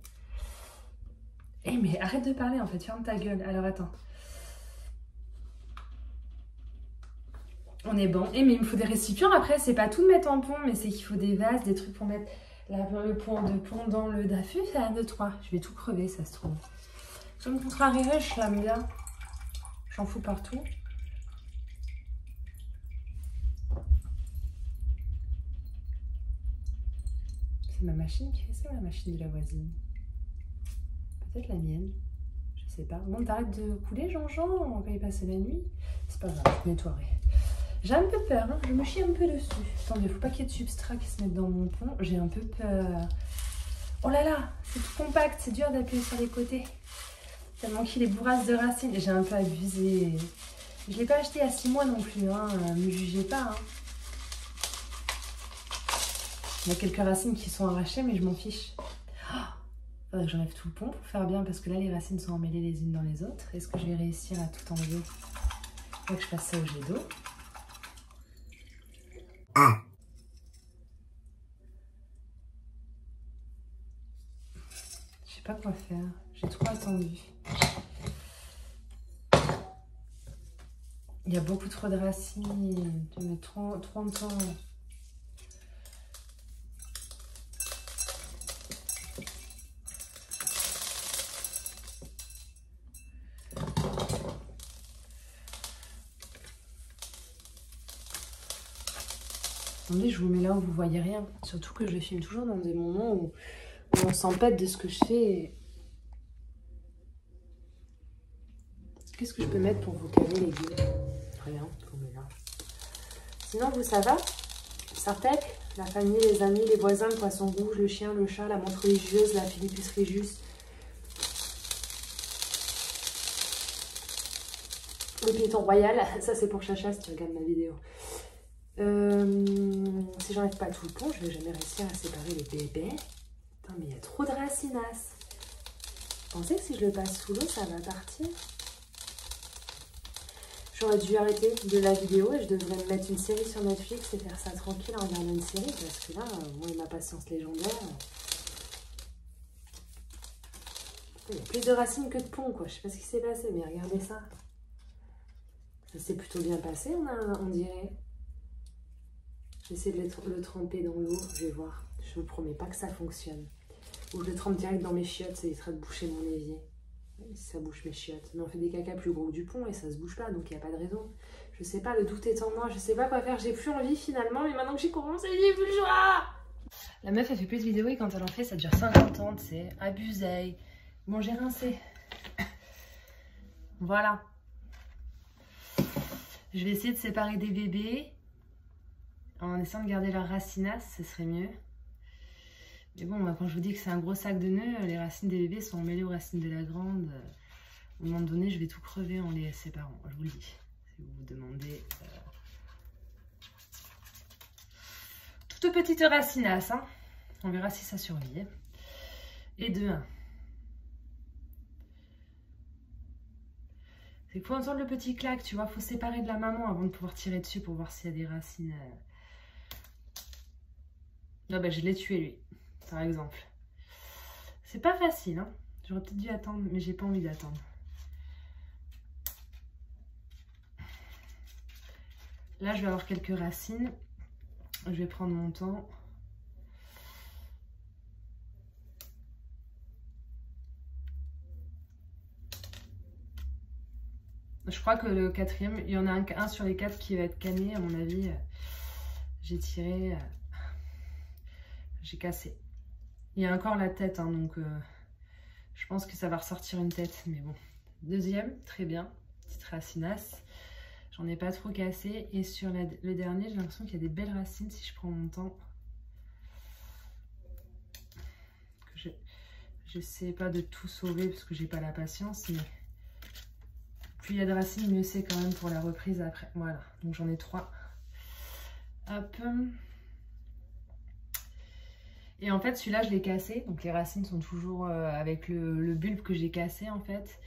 Eh, mais arrête de parler, en fait. Ferme ta gueule. Alors, attends. On est bon. Eh, mais il me faut des récipients. Après, c'est pas tout de mettre en pont, mais c'est qu'il faut des vases, des trucs pour mettre le point de pont dans le dafu. C'est 1, 2, 3. Je vais tout crever, ça se trouve. Je me contrarierai, je l'aime bien. J'en fous partout. C'est ma machine qui fait ça ou la machine de la voisine? Peut-être la mienne. Je sais pas. Bon, t'arrêtes de couler, Jean-Jean, on va pas y passer la nuit. C'est pas grave, je nettoierai. J'ai un peu peur, hein. Je me chie un peu dessus. Attendez, faut pas qu'il y ait de substrat qui se mette dans mon pont. J'ai un peu peur. Oh là là, c'est tout compact, c'est dur d'appuyer sur les côtés. Tellement qu'il est bourrasse de racines. J'ai un peu abusé. Je l'ai pas acheté à 6 mois non plus, hein. Ne me jugez pas. Hein. Il y a quelques racines qui sont arrachées, mais je m'en fiche. Oh, faudrait que j'enlève tout le pont pour faire bien, parce que là, les racines sont emmêlées les unes dans les autres. Est-ce que je vais réussir à tout enlever? Il faut que je fasse ça au jet d'eau. Je sais pas quoi faire. J'ai trop attendu. Il y a beaucoup trop de racines. Je mets trop de temps. Attendez, je vous mets là où vous voyez rien. Surtout que je le filme toujours dans des moments où on s'empête de ce que je fais. Qu'est-ce que je peux mettre pour vous calmer les gueules? Rien, on met là. Sinon, vous, ça va? Sartec, la famille, les amis, les voisins, le poisson rouge, le chien, le chat, la montre religieuse, la Philippus Regius. Le piéton royal, ça c'est pour Chacha si tu regardes ma vidéo. Si j'enlève pas tout le pont, je vais jamais réussir à séparer les bébés. Putain, mais il y a trop de racinasse. Vous pensez que si je le passe sous l'eau, ça va partir? J'aurais dû arrêter de la vidéo et je devrais me mettre une série sur Netflix et faire ça tranquille en regardant une série. Parce que là, moi et ma patience légendaire, il y a plus de racines que de pont, quoi. Je sais pas ce qui s'est passé, mais regardez ça. Ça s'est plutôt bien passé, on dirait. J'essaie de le tremper dans l'eau, je vais voir. Je vous promets pas que ça fonctionne. Ou je le trempe direct dans mes chiottes, ça évitera de boucher mon évier. Si ça bouche mes chiottes. Mais on fait des cacas plus gros que du pont et ça se bouge pas, donc il n'y a pas de raison. Je sais pas, le doute est en moi, je sais pas quoi faire, j'ai plus envie finalement, mais maintenant que j'ai commencé, j'ai plus le choix. La meuf, elle fait plus de vidéos et quand elle en fait, ça dure 50 ans, c'est abusé. Bon, j'ai rincé. Voilà. Je vais essayer de séparer des bébés. En essayant de garder leur racinasse, ce serait mieux. Mais bon, quand je vous dis que c'est un gros sac de nœuds, les racines des bébés sont mêlées aux racines de la grande. Au moment donné, je vais tout crever en les séparant, je vous le dis. Si vous vous demandez... Toute petite racinasse, hein. On verra si ça survit. Et de 1. Il faut entendre le petit clac, tu vois. Il faut séparer de la maman avant de pouvoir tirer dessus pour voir s'il y a des racines... Ah bah je l'ai tué lui, par exemple. C'est pas facile, hein. J'aurais peut-être dû attendre, mais j'ai pas envie d'attendre. Là, je vais avoir quelques racines. Je vais prendre mon temps. Je crois que le quatrième, il y en a un sur les 4 qui va être canné, à mon avis. J'ai tiré... J'ai cassé. Il y a encore la tête, hein, donc je pense que ça va ressortir une tête. Mais bon. Deuxième, très bien. Petite racinasse. J'en ai pas trop cassé. Et sur le dernier, j'ai l'impression qu'il y a des belles racines si je prends mon temps. J'essaie pas de tout sauver parce que j'ai pas la patience. Mais plus il y a de racines, mieux c'est quand même pour la reprise après. Voilà. Donc j'en ai 3. Hop. Et en fait, celui-là, je l'ai cassé. Donc, les racines sont toujours avec le bulbe que j'ai cassé, en fait.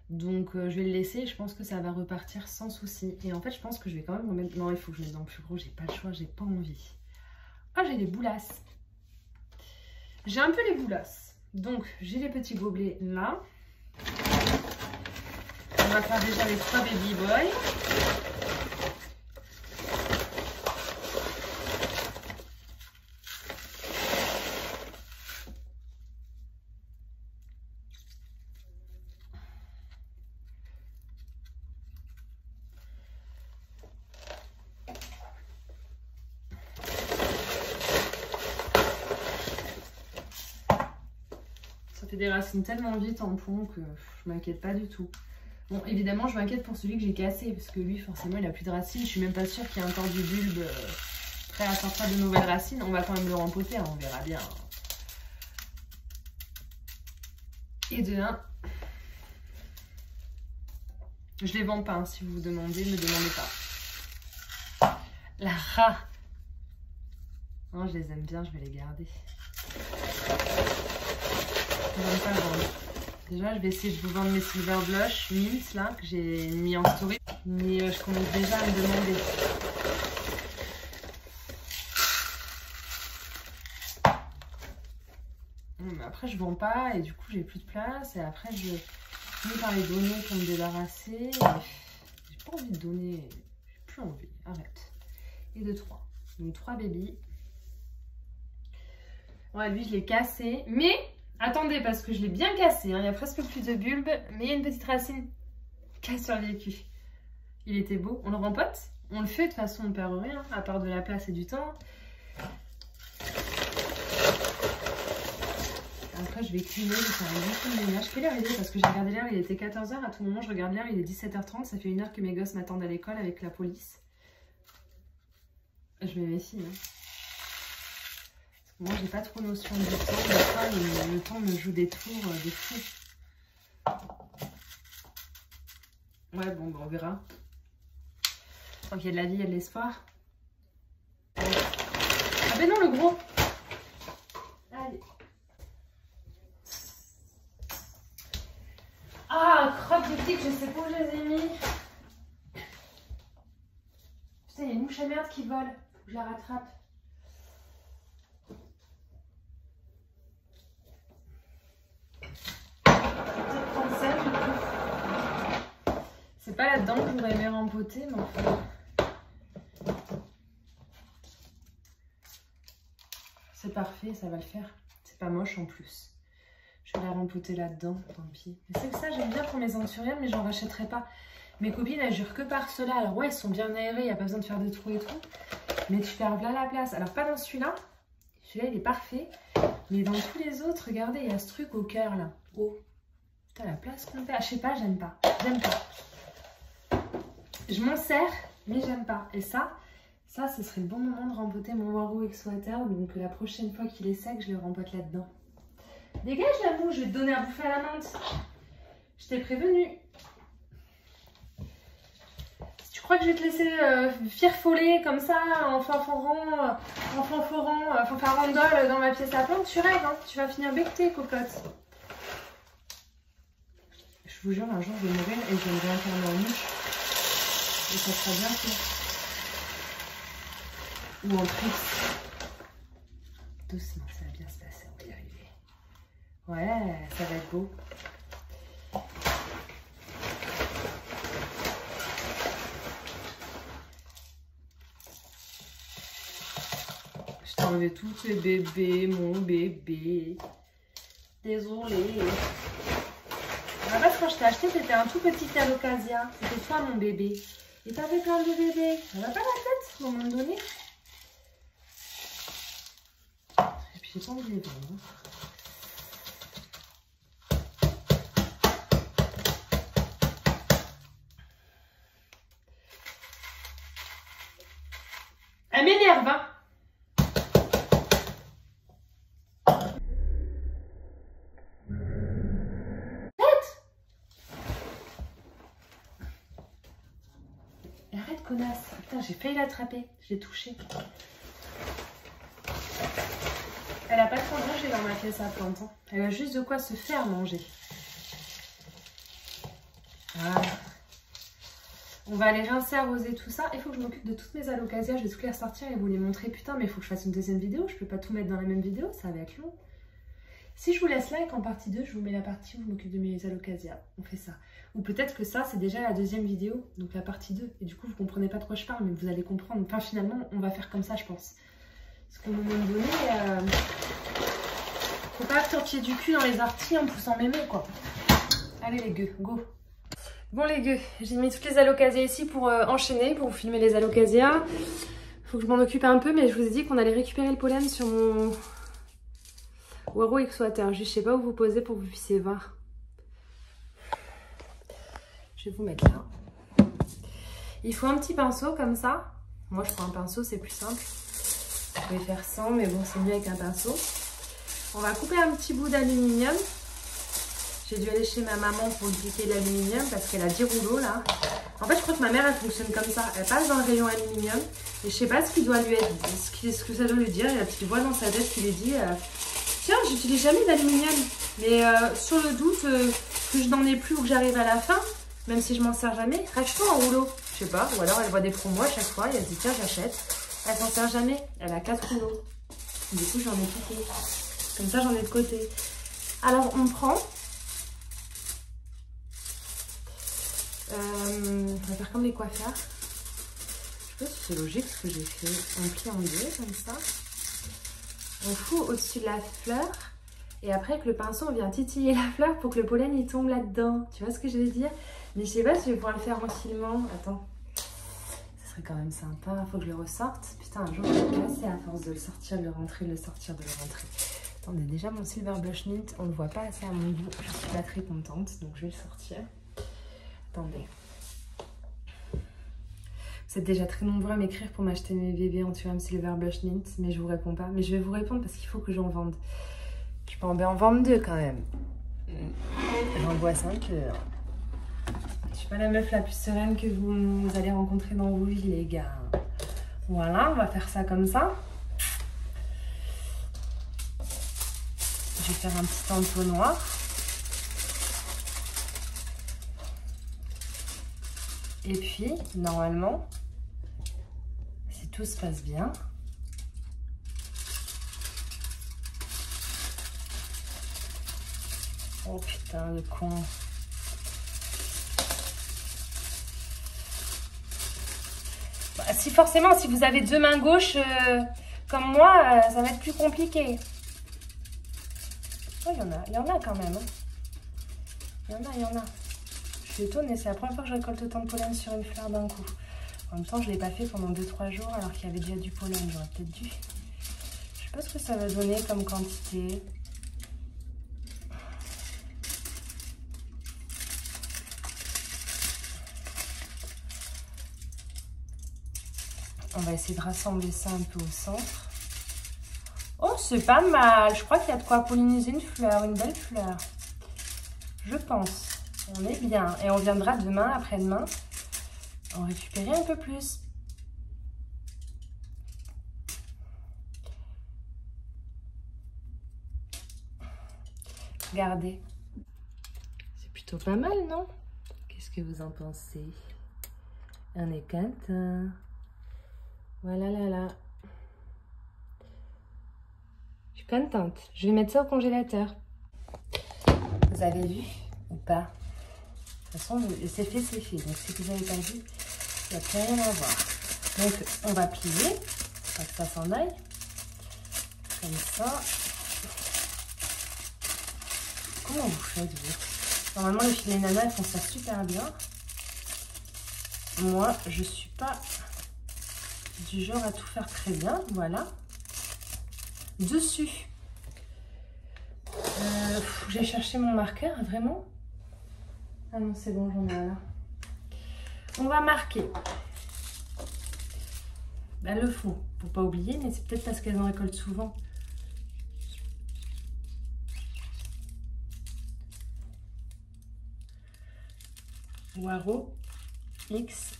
Donc, je vais le laisser. Je pense que ça va repartir sans souci. Et en fait, je pense que je vais quand même remettre... Non, il faut que je mette dans le plus gros. J'ai pas le choix. J'ai pas envie. Ah, j'ai les boulasses. J'ai un peu les boulasses. Donc, j'ai les petits gobelets là. On va faire déjà les 3 baby boys. fait des racines tellement vite en pont que je m'inquiète pas du tout. Bon, évidemment, je m'inquiète pour celui que j'ai cassé, parce que lui, forcément, il a plus de racines. Je suis même pas sûre qu'il y ait encore du bulbe prêt à sortir de nouvelles racines. On va quand même le rempoter, hein, on verra bien. Et de 1. Je les vends pas, hein, si vous vous demandez, ne me demandez pas. La rat. Non, je les aime bien, je vais les garder. Je ne vais pas vendre. Déjà, je vais essayer de vous vendre mes Silver Blush Mint, là, que j'ai mis en story. Mais je commence déjà à me demander. Mais après, je vends pas et du coup, j'ai plus de place. Et après, je finis par les donner pour me débarrasser. J'ai pas envie de donner. J'ai plus envie. Arrête. Et de 3. Donc 3 bébés. Ouais, lui, je l'ai cassé. Mais, attendez, parce que je l'ai bien cassé. Hein. Il y a presque plus de bulbe. Mais il y a une petite racine qui a survécu. Il était beau. On le rempote. On le fait. De toute façon, on ne perd rien. À part de la place et du temps. Après, je vais cleaner, je vais faire un bon coup de ménage. Quelle heure il est? Parce que j'ai regardé l'heure, il était 14 h. À tout moment, je regarde l'heure, il est 17 h 30. Ça fait 1 heure que mes gosses m'attendent à l'école avec la police. Je me méfie. Hein. Moi, j'ai pas trop notion du temps. Des fois, le temps me joue des tours des fous. Ouais, bon, bah, on verra. Tant qu'il y a de la vie, il y a de l'espoir. Ah ben non, le gros. Allez. Ah, crotte de pique, je sais pas où je les ai mis. Putain, il y a une mouche à merde qui vole. Faut que je la rattrape. C'est pas là-dedans que j'aurais aimé rempoter, mais enfin. C'est parfait, ça va le faire. C'est pas moche en plus. Je vais la rempoter là-dedans, tant pis. Mais c'est que ça, j'aime bien pour mes Anthuriums, mais j'en rachèterai pas. Mes copines, elles jurent que par cela. Alors ouais, ils sont bien aérés, il n'y a pas besoin de faire de trous et tout. Mais tu perds là la place. Alors pas dans celui-là. Celui-là, il est parfait. Mais dans tous les autres, regardez, il y a ce truc au cœur là. Oh. Putain, la place qu'on perd. Je sais pas, j'aime pas. J'aime pas. Je m'en sers, mais j'aime pas. Et ça, ce serait le bon moment de rempoter mon Warhol X-Water. Donc la prochaine fois qu'il est sec, je le rempote là-dedans. Dégage la mouche, je vais te donner à bouffer à la menthe. Je t'ai prévenu. Si tu crois que je vais te laisser firefoller comme ça, en fanfarondole dans ma pièce à plantes, tu rêves, hein. Tu vas finir becquetée, cocotte. Je vous jure, un jour, je vais mourir et je vais me réincarner en mouche. Et ça sera bien fait. Ou en triste. Doucement, ça va bien se passer, on va y arriver. Ouais, ça va être beau. Je t'ai enlevé tous tes bébés, mon bébé. Désolée. À la base, quand je t'ai acheté, c'était un tout petit alocasia. C'était toi, mon bébé. Et t'avais plein de bébés. Ça va pas la tête, à un moment donné. Et puis, j'ai pas envie de les vendre. Elle m'énerve, hein. Arrête, connasse. Putain, j'ai failli l'attraper. Je l'ai touchée. Elle a pas trop mangé dans ma pièce à plantes. Hein. Elle a juste de quoi se faire manger. Ah. On va aller rincer, arroser tout ça. Il faut que je m'occupe de toutes mes alocasias. Je vais toutes les ressortir et vous les montrer. Putain, mais il faut que je fasse une deuxième vidéo. Je peux pas tout mettre dans la même vidéo. Ça va être long. Si je vous laisse là et qu'en partie 2, je vous mets la partie où je m'occupe de mes alocasias. On fait ça. Ou peut-être que ça, c'est déjà la deuxième vidéo. Donc la partie 2. Et du coup, vous comprenez pas de quoi je parle. Mais vous allez comprendre. Enfin, finalement, on va faire comme ça, je pense. Parce qu'à un moment donné, faut pas tortiller du cul dans les orties en poussant mémé, quoi. Allez les gueux, go. Bon les gueux, j'ai mis toutes les alocasias ici pour enchaîner, pour vous filmer les alocasias. Faut que je m'en occupe un peu, mais je vous ai dit qu'on allait récupérer le pollen sur mon Waro X Water, je sais pas où vous posez pour que vous puissiez voir. Je vais vous mettre là. Il faut un petit pinceau comme ça. Moi je prends un pinceau, c'est plus simple. Je vais faire sans, mais bon c'est mieux avec un pinceau. On va couper un petit bout d'aluminium. J'ai dû aller chez ma maman pour piquer l'aluminium parce qu'elle a 10 rouleaux là. En fait je crois que ma mère elle fonctionne comme ça. Elle passe dans le rayon aluminium et je sais pas ce qu'il doit lui être, ce que ça doit lui dire. Il y a la petite voix dans sa tête qui lui dit tiens j'utilise jamais d'aluminium. Mais sur le doute que je n'en ai plus ou que j'arrive à la fin, même si je m'en sers jamais, rachète-toi un rouleau. Je sais pas, ou alors elle voit des promos à chaque fois et elle se dit tiens j'achète. Elle s'en sert jamais, elle a 4 rouleaux. Du coup j'en ai piqué. Comme ça j'en ai de côté. Alors on prend. On va faire comme les coiffeurs. Je sais pas si c'est logique ce que j'ai fait. On plie en deux comme ça. On fout au-dessus de la fleur. Et après avec le pinceau on vient titiller la fleur pour que le pollen il tombe là-dedans. Tu vois ce que je veux dire? Mais je sais pas si je vais pouvoir le faire facilement. Attends. Ça serait quand même sympa. Faut que je le ressorte. Putain un jour je vais casser à force de le sortir, de le rentrer, de le sortir, de le rentrer. Attendez, déjà mon Silver Blush Mint, on le voit pas assez à mon goût. Je suis pas très contente donc je vais le sortir. Attendez. Vous êtes déjà très nombreux à m'écrire pour m'acheter mes bébés Antuam Silver Blush Mint, mais je vous réponds pas. Mais je vais vous répondre parce qu'il faut que j'en vende. Je peux en vendre 2 quand même. J'en bois 5 heures. Je suis pas la meuf la plus sereine que vous allez rencontrer dans vos vies, les gars. Voilà, on va faire ça comme ça. Je vais faire un petit entonnoir. Et puis, normalement, si tout se passe bien, oh putain, le con. Bah, si forcément, si vous avez 2 mains gauches comme moi, ça va être plus compliqué. Oh, il y en a quand même. Hein. Il y en a. Je suis étonnée, c'est la première fois que je récolte autant de pollen sur une fleur d'un coup. En même temps, je ne l'ai pas fait pendant 2-3 jours alors qu'il y avait déjà du pollen. J'aurais peut-être dû. Je sais pas ce que ça va donner comme quantité. On va essayer de rassembler ça un peu au centre. Oh, c'est pas mal. Je crois qu'il y a de quoi polliniser une fleur, une belle fleur. Je pense. On est bien. Et on viendra demain, après-demain, en récupérer un peu plus. Regardez. C'est plutôt pas mal, non? Qu'est-ce que vous en pensez? On est content. Voilà, là. Je suis contente. Je vais mettre ça au congélateur. Vous avez vu ou pas? De toute façon, c'est fait, c'est fait. Donc, si vous n'avez pas vu, il n'y a plus rien à voir. Donc, on va plier. Pour que ça s'en aille. Comme ça. Comment vous faites, vous? Normalement, les filets nana, elles font ça super bien. Moi, je suis pas du genre à tout faire très bien. Voilà. Dessus. J'ai cherché mon marqueur, vraiment. Ah non, c'est bon, j'en ai un là. On va marquer. Elles le font, pour pas oublier, mais c'est peut-être parce qu'elles en récoltent souvent. Waro X.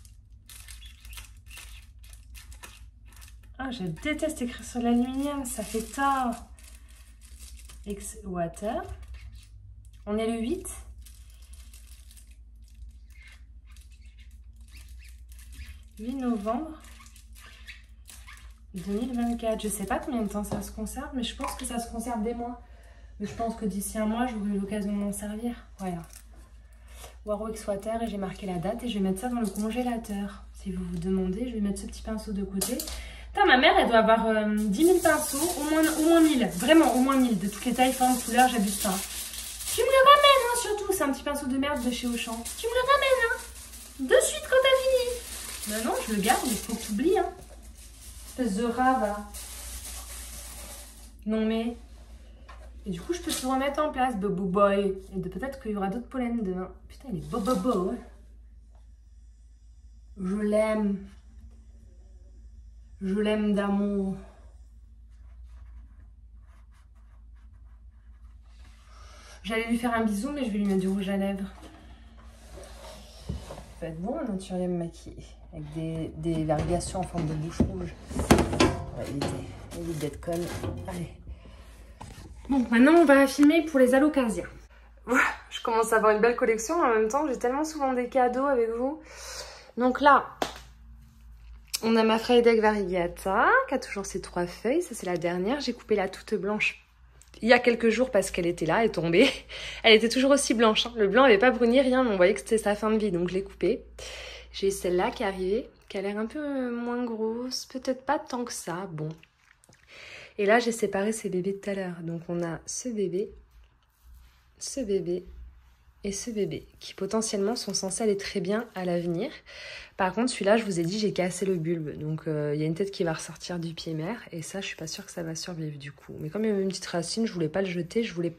Ah, je déteste écrire sur l'aluminium, ça fait tort. X Water. On est le 8. « 8 novembre 2024. Je sais pas combien de temps ça se conserve, mais je pense que ça se conserve des mois. Mais je pense que d'ici un mois, j'aurai l'occasion de m'en servir. Voilà. Waro X Water, et j'ai marqué la date et je vais mettre ça dans le congélateur. Si vous vous demandez, je vais mettre ce petit pinceau de côté. Putain, ma mère, elle doit avoir 10 000 pinceaux, au moins 1000. Vraiment, au moins 1000. De toutes les tailles, formes, couleurs, j'abuse pas. Tu me le ramènes, hein, surtout. C'est un petit pinceau de merde de chez Auchan. Tu me le ramènes, hein. De suite quand t'as fini. Ben non, je le garde, il faut que tu oublies, hein. Espèce de rat, va. Non mais... Et du coup, je peux tout remettre en place, Bobo Boy. Et peut-être qu'il y aura d'autres pollens demain. Putain, il est Bobo Boy. Je l'aime. Je l'aime d'amour. J'allais lui faire un bisou, mais je vais lui mettre du rouge à lèvres. Ça va être bon, un naturier maquillé. Avec des variations en forme de bouche rouge. On va éviter d'être conne. Allez. Bon, maintenant on va filmer pour les alocasias. Je commence à avoir une belle collection. En même temps, j'ai tellement souvent des cadeaux avec vous. Donc là, on a ma Freydeck Variegata, qui a toujours ses 3 feuilles. Ça, c'est la dernière. J'ai coupé la toute blanche il y a quelques jours parce qu'elle était là, elle est tombée. Elle était toujours aussi blanche. Hein. Le blanc n'avait pas bruni, rien, mais on voyait que c'était sa fin de vie, donc je l'ai coupée. J'ai celle-là qui est arrivée, qui a l'air un peu moins grosse, peut-être pas tant que ça, bon. Et là, j'ai séparé ces bébés de tout à l'heure. Donc on a ce bébé et ce bébé, qui potentiellement sont censés aller très bien à l'avenir. Par contre, celui-là, je vous ai dit, j'ai cassé le bulbe. Donc, il y a une tête qui va ressortir du pied mère. Et ça, je suis pas sûre que ça va survivre du coup. Mais comme il y avait une petite racine, je voulais pas le jeter. Je voulais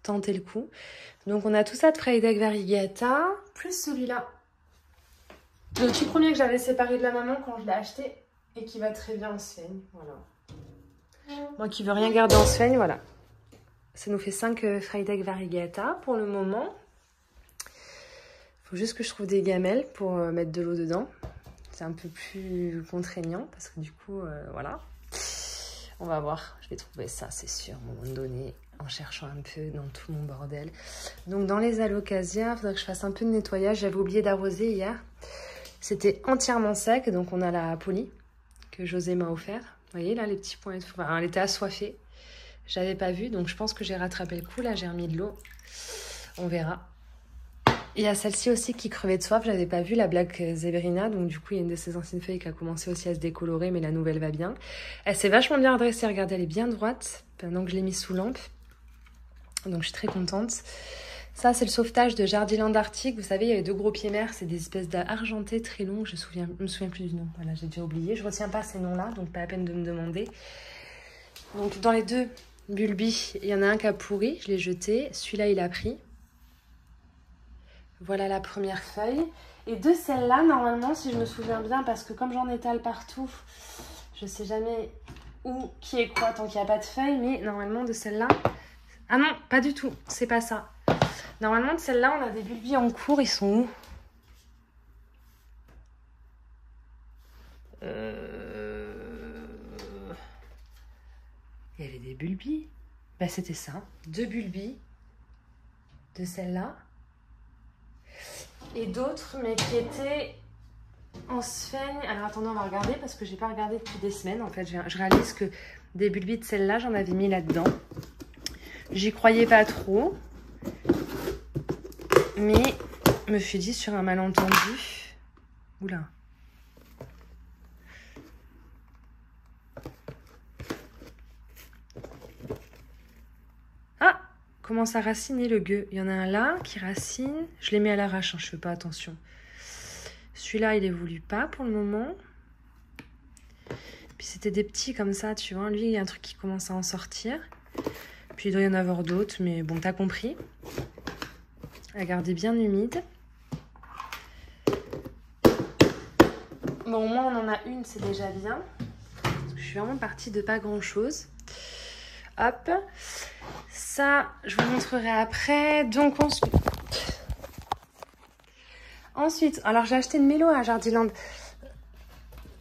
tenter le coup. Donc, on a tout ça de Freydeck Variegata, plus celui-là. Le petit premier que j'avais séparé de la maman quand je l'ai acheté. Et qui va très bien en sphène. Voilà. Moi qui veux rien garder en sphène, voilà. Ça nous fait 5 Freydeck Variegata pour le moment. Faut juste que je trouve des gamelles pour mettre de l'eau dedans. C'est un peu plus contraignant parce que du coup, voilà. On va voir. Je vais trouver ça, c'est sûr, à un moment donné, en cherchant un peu dans tout mon bordel. Donc dans les alocasias, il faudrait que je fasse un peu de nettoyage. J'avais oublié d'arroser hier. C'était entièrement sec, donc on a la poly que José m'a offert. Vous voyez là, les petits points. Enfin, elle était assoiffée. J'avais pas vu, donc je pense que j'ai rattrapé le coup. Là, j'ai remis de l'eau. On verra. Il y a celle-ci aussi qui crevait de soif. J'avais pas vu la Black Zebrina. Donc du coup, il y a une de ces anciennes feuilles qui a commencé aussi à se décolorer. Mais la nouvelle va bien. Elle s'est vachement bien redressée. Regardez, elle est bien droite. Pendant que je l'ai mise sous lampe. Donc je suis très contente. Ça, c'est le sauvetage de Jardiland Arctique. Vous savez, il y avait 2 gros pieds mères. C'est des espèces d'argentés très longs. Je me souviens plus du nom. Voilà, j'ai déjà oublié. Je retiens pas ces noms-là. Donc pas la peine de me demander. Donc dans les 2... Bulbi, il y en a un qui a pourri, je l'ai jeté. Celui-là, il a pris. Voilà la première feuille. Et de celle-là, normalement, si je me souviens bien, parce que comme j'en étale partout, je sais jamais où, qui est quoi tant qu'il n'y a pas de feuille. Mais normalement, de celle-là... Ah non, pas du tout, c'est pas ça. Normalement, de celle-là, on a des bulbis en cours. Ils sont où? Il y avait des bulbis. Ben, c'était ça. 2 bulbis de celle-là. Et d'autres, mais qui étaient en sphène. Alors attendez, on va regarder parce que j'ai pas regardé depuis des semaines. En fait, je réalise que des bulbis de celle-là, j'en avais mis là-dedans. J'y croyais pas trop. Mais je me suis dit sur un malentendu. Oula. Commence à raciner le gueux. Il y en a un là qui racine. Je l'ai mis à l'arrache, hein, je fais pas attention. Celui-là, il évolue pas pour le moment. Puis c'était des petits comme ça, tu vois. Lui, il y a un truc qui commence à en sortir. Puis il doit y en avoir d'autres, mais bon, t'as compris. À garder bien humide. Bon, au moins, on en a une, c'est déjà bien. Je suis vraiment partie de pas grand-chose. Hop. Ça, je vous montrerai après. Donc, ensuite, alors j'ai acheté une mélo à Jardiland.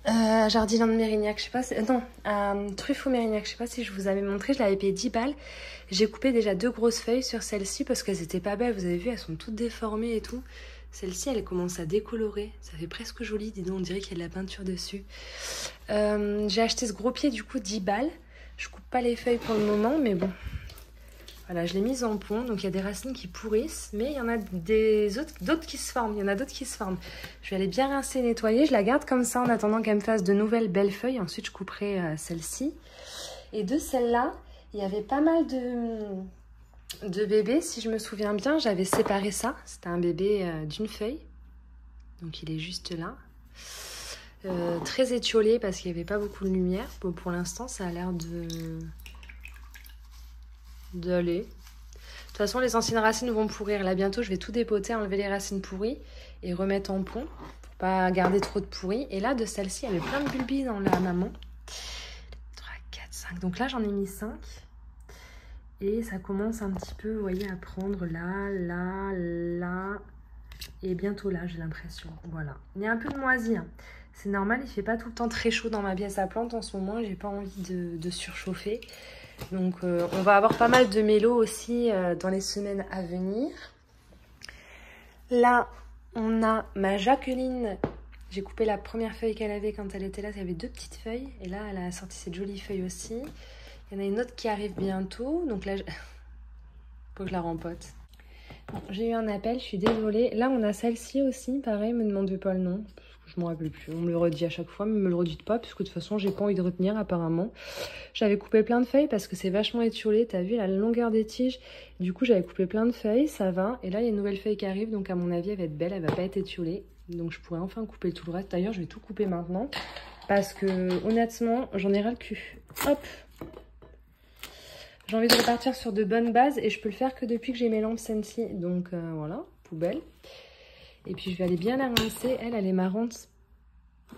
Jardiland Mérignac, je sais pas si... Non, Truffaut Mérignac, je sais pas si je vous avais montré. Je l'avais payé 10 balles. J'ai coupé déjà 2 grosses feuilles sur celle-ci parce qu'elles étaient pas belles. Vous avez vu, elles sont toutes déformées et tout. Celle-ci, elle commence à décolorer. Ça fait presque joli. Dis donc, on dirait qu'il y a de la peinture dessus. J'ai acheté ce gros pied, du coup, 10 balles. Je coupe pas les feuilles pour le moment, mais bon... Voilà, je l'ai mise en pont, donc il y a des racines qui pourrissent, mais il y en a d'autres qui se forment. Il y en a d'autres qui se forment. Je vais aller bien rincer et nettoyer. Je la garde comme ça en attendant qu'elle me fasse de nouvelles belles feuilles. Ensuite, je couperai celle-ci. Et de celle-là, il y avait pas mal de bébés. Si je me souviens bien, j'avais séparé ça. C'était un bébé d'une feuille. Donc il est juste là. Très étiolé parce qu'il n'y avait pas beaucoup de lumière. Bon, pour l'instant, ça a l'air de... d'aller. De toute façon, les anciennes racines vont pourrir. Là, bientôt, je vais tout dépoter, enlever les racines pourries et remettre en pont pour pas garder trop de pourris. Et là, de celle-ci, il y avait plein de bulbis dans la maman. 3, 4, 5. Donc là, j'en ai mis 5. Et ça commence un petit peu, vous voyez, à prendre là, là, là. Et bientôt là, j'ai l'impression. Voilà. Il y a un peu de moisi. Hein. C'est normal, il ne fait pas tout le temps très chaud dans ma pièce à plantes en ce moment. J'ai pas envie de surchauffer. Donc on va avoir pas mal de mélos aussi dans les semaines à venir. Là, on a ma Jacqueline. J'ai coupé la première feuille qu'elle avait quand elle était là. Il y avait 2 petites feuilles. Et là, elle a sorti cette jolie feuille aussi. Il y en a une autre qui arrive bientôt. Donc là, faut que je la rempote. Bon, j'ai eu un appel, je suis désolée. Là, on a celle-ci aussi. Pareil, me demandez pas le nom. Je m'en rappelle plus. On me le redit à chaque fois, mais me le redites pas. Parce que de toute façon, j'ai pas envie de retenir apparemment. J'avais coupé plein de feuilles parce que c'est vachement étiolé. T'as vu la longueur des tiges. Du coup, j'avais coupé plein de feuilles. Ça va. Et là, il y a une nouvelle feuille qui arrive. Donc, à mon avis, elle va être belle. Elle va pas être étiolée. Donc, je pourrais enfin couper tout le reste. D'ailleurs, je vais tout couper maintenant. Parce que, honnêtement, j'en ai ras le cul. Hop! J'ai envie de repartir sur de bonnes bases et je peux le faire que depuis que j'ai mes lampes Scentsy. Donc voilà, poubelle. Et puis je vais aller bien la rincer. Elle est marrante.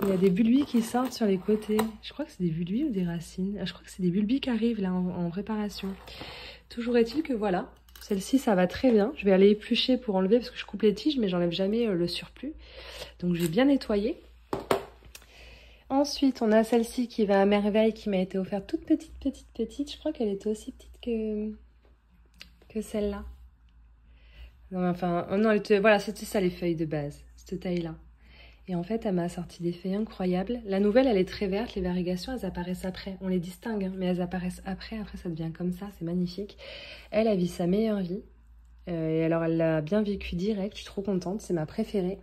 Il y a des bulbis qui sortent sur les côtés. Je crois que c'est des bulbis ou des racines. Je crois que c'est des bulbis qui arrivent là en préparation. Toujours est-il que voilà, celle-ci ça va très bien. Je vais aller éplucher pour enlever parce que je coupe les tiges mais j'enlève jamais le surplus. Donc je vais bien nettoyer. Ensuite, on a celle-ci qui va à merveille, qui m'a été offerte toute petite. Je crois qu'elle était aussi petite que celle-là. Non, enfin, oh non, voilà, c'était ça les feuilles de base, cette taille-là. Et en fait, elle m'a sorti des feuilles incroyables. La nouvelle, elle est très verte, les varigations, elles apparaissent après. On les distingue, hein, mais elles apparaissent après ça devient comme ça, c'est magnifique. Elle a vu sa meilleure vie. Et alors, elle l'a bien vécu direct, je suis trop contente, c'est ma préférée.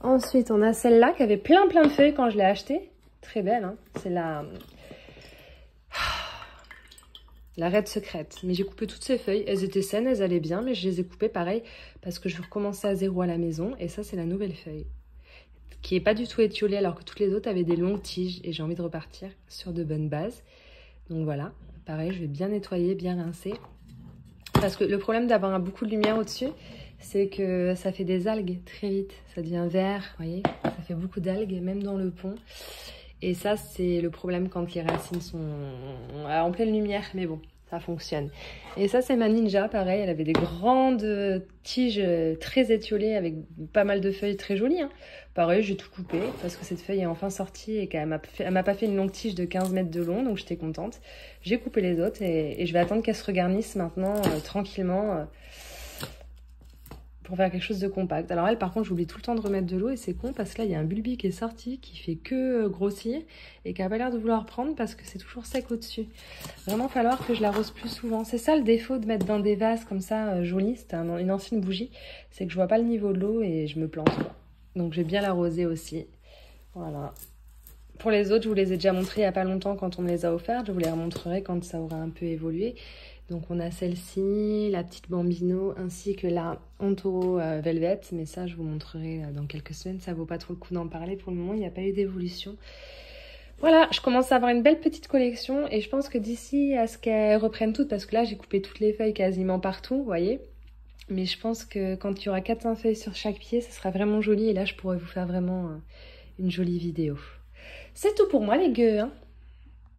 Ensuite, on a celle-là qui avait plein de feuilles quand je l'ai achetée. Très belle, hein. C'est la reine secrète. Mais j'ai coupé toutes ces feuilles. Elles étaient saines, elles allaient bien, mais je les ai coupées pareil parce que je vais recommencer à zéro à la maison. Et ça, c'est la nouvelle feuille qui n'est pas du tout étiolée alors que toutes les autres avaient des longues tiges. Et j'ai envie de repartir sur de bonnes bases. Donc voilà, pareil, je vais bien nettoyer, bien rincer. Parce que le problème d'avoir beaucoup de lumière au-dessus, c'est que ça fait des algues très vite. Ça devient vert, vous voyez. Ça fait beaucoup d'algues, même dans le pont. Et ça, c'est le problème quand les racines sont en pleine lumière. Mais bon, ça fonctionne. Et ça, c'est ma Ninja, pareil. Elle avait des grandes tiges très étiolées avec pas mal de feuilles très jolies. Hein. Pareil, j'ai tout coupé parce que cette feuille est enfin sortie et qu'elle m'a pas fait une longue tige de 15 mètres de long. Donc, j'étais contente. J'ai coupé les autres et je vais attendre qu'elles se regarnissent maintenant tranquillement. Pour faire quelque chose de compact. Alors elle, par contre, j'oublie tout le temps de remettre de l'eau et c'est con parce que là, il y a un bulbi qui est sorti, qui fait que grossir et qui n'a pas l'air de vouloir prendre parce que c'est toujours sec au-dessus. Vraiment, il va falloir que je l'arrose plus souvent. C'est ça le défaut de mettre dans des vases comme ça, jolis. C'était une ancienne bougie. C'est que je vois pas le niveau de l'eau et je me plante. Quoi. Donc, je vais bien l'arroser aussi. Voilà. Pour les autres, je vous les ai déjà montrés il n'y a pas longtemps quand on me les a offertes. Je vous les remontrerai quand ça aura un peu évolué. Donc on a celle-ci, la petite Bambino, ainsi que la Ontoro Velvet. Mais ça, je vous montrerai dans quelques semaines. Ça vaut pas trop le coup d'en parler pour le moment. Il n'y a pas eu d'évolution. Voilà, je commence à avoir une belle petite collection. Et je pense que d'ici à ce qu'elles reprennent toutes, parce que là, j'ai coupé toutes les feuilles quasiment partout, vous voyez. Mais je pense que quand il y aura 4-5 feuilles sur chaque pied, ça sera vraiment joli. Et là, je pourrais vous faire vraiment une jolie vidéo. C'est tout pour moi, les gueux, hein.